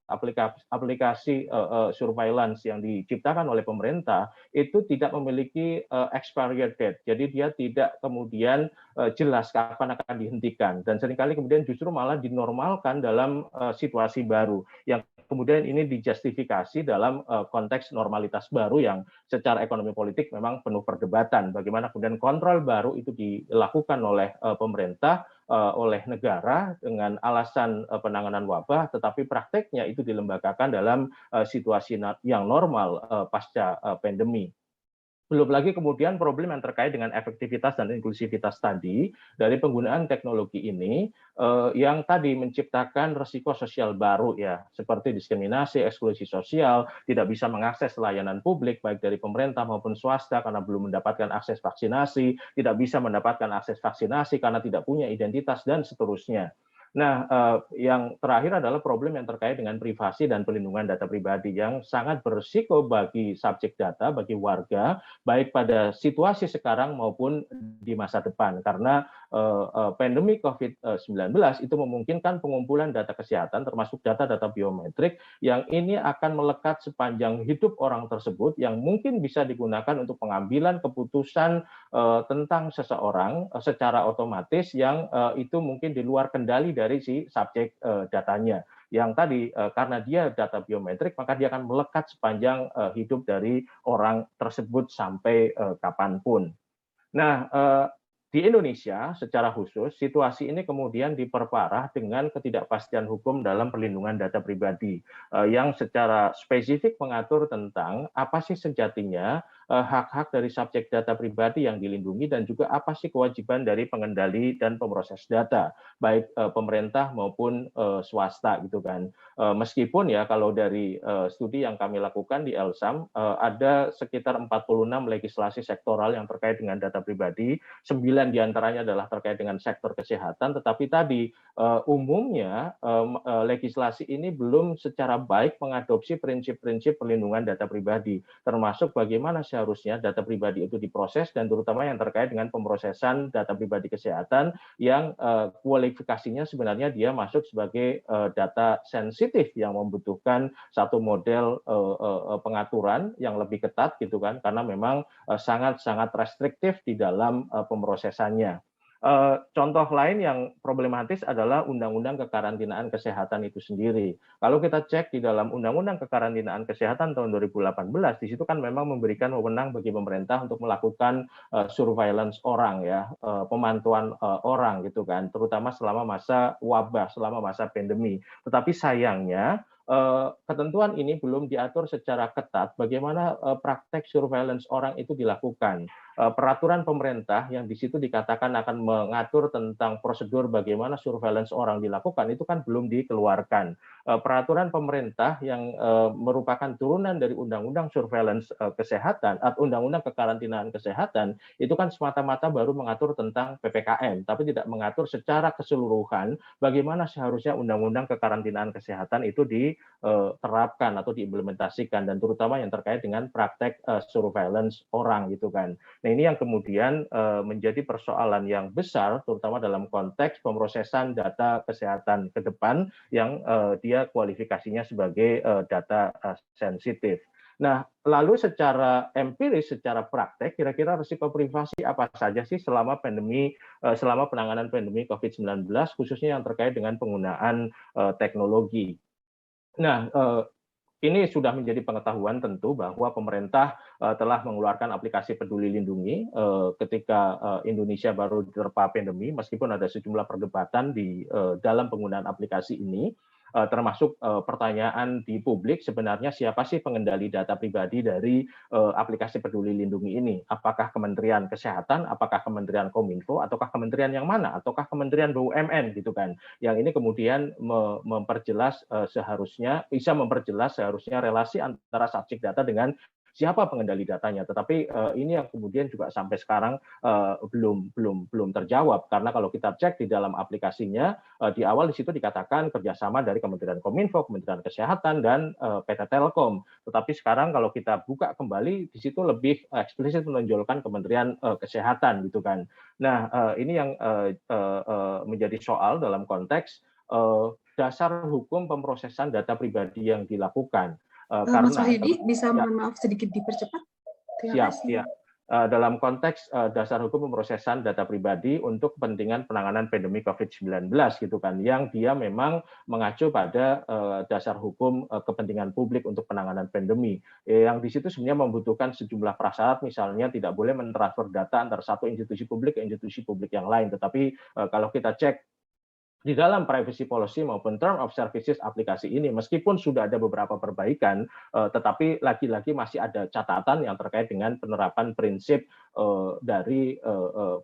aplikasi surveillance yang diciptakan oleh pemerintah itu tidak memiliki expiry date. Jadi dia tidak kemudian jelas kapan akan dihentikan. Dan seringkali kemudian justru malah dinormalkan dalam situasi baru yang kemudian ini dijustifikasi dalam konteks normalitas baru yang secara ekonomi politik memang penuh perdebatan. Bagaimana kemudian kontrol baru itu dilakukan oleh pemerintah, oleh negara dengan alasan penanganan wabah, tetapi prakteknya itu dilembagakan dalam situasi yang normal pasca pandemi. Belum lagi kemudian problem yang terkait dengan efektivitas dan inklusivitas tadi dari penggunaan teknologi ini yang tadi menciptakan risiko sosial baru ya, seperti diskriminasi, eksklusi sosial, tidak bisa mengakses layanan publik baik dari pemerintah maupun swasta karena belum mendapatkan akses vaksinasi, tidak bisa mendapatkan akses vaksinasi karena tidak punya identitas dan seterusnya. Nah, yang terakhir adalah problem yang terkait dengan privasi dan pelindungan data pribadi yang sangat berisiko bagi subjek data, bagi warga, baik pada situasi sekarang maupun di masa depan. Karena pandemi COVID-19 itu memungkinkan pengumpulan data kesehatan, termasuk data-data biometrik, yang ini akan melekat sepanjang hidup orang tersebut, yang mungkin bisa digunakan untuk pengambilan keputusan tentang seseorang secara otomatis yang itu mungkin di luar kendali dari si subjek datanya, yang tadi karena dia data biometrik, maka dia akan melekat sepanjang hidup dari orang tersebut sampai kapanpun. Nah, di Indonesia secara khusus, situasi ini kemudian diperparah dengan ketidakpastian hukum dalam perlindungan data pribadi, yang secara spesifik mengatur tentang apa sih sejatinya hak-hak dari subjek data pribadi yang dilindungi dan juga apa sih kewajiban dari pengendali dan pemroses data, baik pemerintah maupun swasta gitu kan. Meskipun ya kalau dari studi yang kami lakukan di Elsam, ada sekitar 46 legislasi sektoral yang terkait dengan data pribadi, 9 diantaranya adalah terkait dengan sektor kesehatan, tetapi tadi umumnya legislasi ini belum secara baik mengadopsi prinsip-prinsip perlindungan data pribadi, termasuk bagaimana seharusnya data pribadi itu diproses dan terutama yang terkait dengan pemrosesan data pribadi kesehatan yang kualifikasinya sebenarnya dia masuk sebagai data sensitif yang membutuhkan satu model pengaturan yang lebih ketat gitu kan, karena memang sangat-sangat restriktif di dalam pemrosesannya. Contoh lain yang problematis adalah Undang-Undang Kekarantinaan Kesehatan itu sendiri. Kalau kita cek di dalam Undang-Undang Kekarantinaan Kesehatan tahun 2018, di situ kan memang memberikan wewenang bagi pemerintah untuk melakukan surveillance orang ya, pemantauan orang gitu kan, terutama selama masa wabah, selama masa pandemi. Tetapi sayangnya ketentuan ini belum diatur secara ketat bagaimana praktek surveillance orang itu dilakukan. Peraturan pemerintah yang di situ dikatakan akan mengatur tentang prosedur bagaimana surveillance orang dilakukan itu kan belum dikeluarkan. Peraturan pemerintah yang merupakan turunan dari Undang-Undang Surveillance Kesehatan atau Undang-Undang Kekarantinaan Kesehatan itu kan semata-mata baru mengatur tentang PPKM, tapi tidak mengatur secara keseluruhan bagaimana seharusnya Undang-Undang Kekarantinaan Kesehatan itu diterapkan atau diimplementasikan, dan terutama yang terkait dengan praktek surveillance orang gitu kan. Nah, ini yang kemudian menjadi persoalan yang besar, terutama dalam konteks pemrosesan data kesehatan ke depan yang dia kualifikasinya sebagai data sensitif. Nah, lalu secara empiris, secara praktek, kira-kira risiko privasi apa saja sih selama pandemi, selama penanganan pandemi COVID-19, khususnya yang terkait dengan penggunaan teknologi. Nah, ini sudah menjadi pengetahuan tentu bahwa pemerintah telah mengeluarkan aplikasi Peduli Lindungi ketika Indonesia baru diterpa pandemi, meskipun ada sejumlah perdebatan di dalam penggunaan aplikasi ini, termasuk pertanyaan di publik sebenarnya siapa sih pengendali data pribadi dari aplikasi Peduli Lindungi ini? Apakah Kementerian Kesehatan, apakah Kementerian Kominfo, ataukah kementerian yang mana, ataukah Kementerian BUMN gitu kan? Yang ini kemudian memperjelas seharusnya relasi antara subjek data dengan siapa pengendali datanya. Tetapi ini yang kemudian juga sampai sekarang belum terjawab, karena kalau kita cek di dalam aplikasinya di awal di situ dikatakan kerjasama dari Kementerian Kominfo, Kementerian Kesehatan, dan PT Telkom. Tetapi sekarang kalau kita buka kembali di situ lebih eksplisit menonjolkan Kementerian Kesehatan gitu kan. Nah, ini yang menjadi soal dalam konteks dasar hukum pemrosesan data pribadi yang dilakukan. Mas Wahyudi, bisa mohon maaf sedikit dipercepat? Terima kasih. Siap. Dalam konteks dasar hukum pemrosesan data pribadi untuk kepentingan penanganan pandemi COVID-19 gitu kan, yang dia memang mengacu pada dasar hukum kepentingan publik untuk penanganan pandemi, yang di situ sebenarnya membutuhkan sejumlah prasyarat, misalnya tidak boleh mentransfer data antara satu institusi publik ke institusi publik yang lain. Tetapi kalau kita cek di dalam privacy policy maupun term of services aplikasi ini, meskipun sudah ada beberapa perbaikan, tetapi lagi-lagi masih ada catatan yang terkait dengan penerapan prinsip dari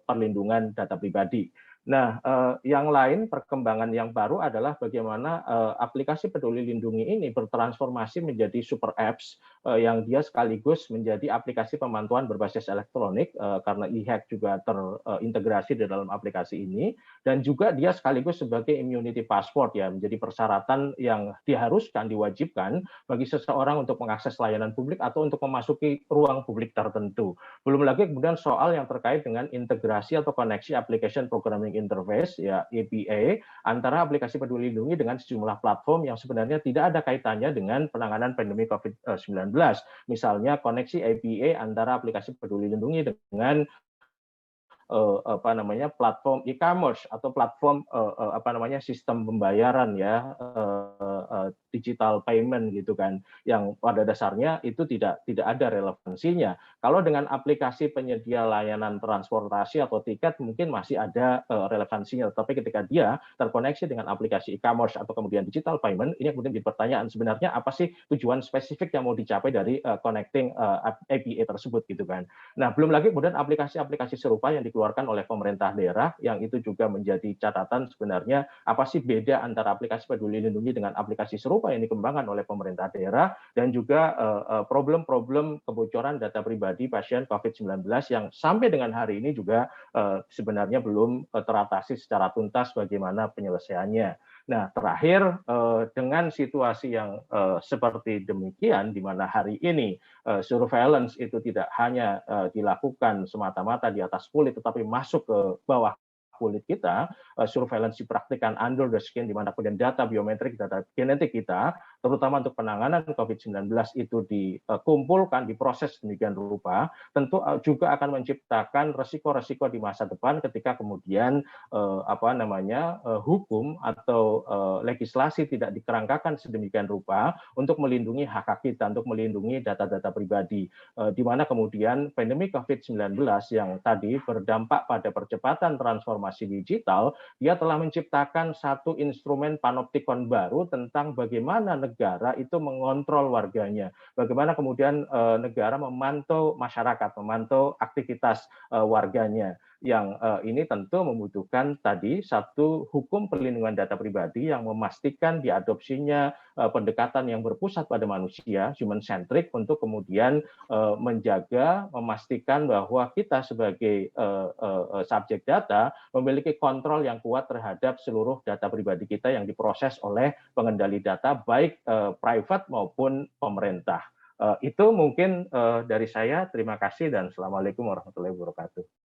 perlindungan data pribadi. Nah, yang lain perkembangan yang baru adalah bagaimana aplikasi Peduli Lindungi ini bertransformasi menjadi super apps yang dia sekaligus menjadi aplikasi pemantauan berbasis elektronik karena e-hack juga terintegrasi di dalam aplikasi ini, dan juga dia sekaligus sebagai immunity passport ya, menjadi persyaratan yang diharuskan, diwajibkan bagi seseorang untuk mengakses layanan publik atau untuk memasuki ruang publik tertentu. Belum lagi kemudian soal yang terkait dengan integrasi atau koneksi application programming interface ya, API, antara aplikasi Peduli Lindungi dengan sejumlah platform yang sebenarnya tidak ada kaitannya dengan penanganan pandemi COVID-19. Misalnya koneksi API antara aplikasi Peduli Lindungi dengan platform e-commerce atau platform sistem pembayaran ya, digital payment gitu kan, yang pada dasarnya itu tidak ada relevansinya. Kalau dengan aplikasi penyedia layanan transportasi atau tiket mungkin masih ada relevansinya, tapi ketika dia terkoneksi dengan aplikasi e-commerce atau kemudian digital payment, ini kemudian jadi pertanyaan, sebenarnya apa sih tujuan spesifik yang mau dicapai dari connecting API tersebut gitu kan. Nah, belum lagi kemudian aplikasi-aplikasi serupa yang dikeluarkan oleh pemerintah daerah, yang itu juga menjadi catatan sebenarnya apa sih beda antara aplikasi Peduli Lindungi dengan aplikasi serupa yang dikembangkan oleh pemerintah daerah, dan juga problem-problem kebocoran data pribadi pasien COVID-19 yang sampai dengan hari ini juga sebenarnya belum teratasi secara tuntas bagaimana penyelesaiannya. Nah, terakhir dengan situasi yang seperti demikian, di mana hari ini surveillance itu tidak hanya dilakukan semata-mata di atas kulit, tetapi masuk ke bawah kulit kita, surveillance dipraktikkan under the skin, di mana kemudian data biometrik, data genetik kita, terutama untuk penanganan COVID-19 itu dikumpulkan, diproses demikian rupa, tentu juga akan menciptakan resiko-resiko di masa depan ketika kemudian hukum atau legislasi tidak dikerangkakan sedemikian rupa untuk melindungi hak kita, untuk melindungi data-data pribadi, di mana kemudian pandemi COVID-19 yang tadi berdampak pada percepatan transformasi digital, dia telah menciptakan satu instrumen panoptikon baru tentang bagaimana negara itu mengontrol warganya, bagaimana kemudian negara memantau masyarakat, memantau aktivitas warganya, yang ini tentu membutuhkan tadi satu hukum perlindungan data pribadi yang memastikan diadopsinya pendekatan yang berpusat pada manusia, human centric, untuk kemudian menjaga, memastikan bahwa kita sebagai subjek data memiliki kontrol yang kuat terhadap seluruh data pribadi kita yang diproses oleh pengendali data, baik private maupun pemerintah. Itu mungkin dari saya. Terima kasih dan Assalamualaikum warahmatullahi wabarakatuh.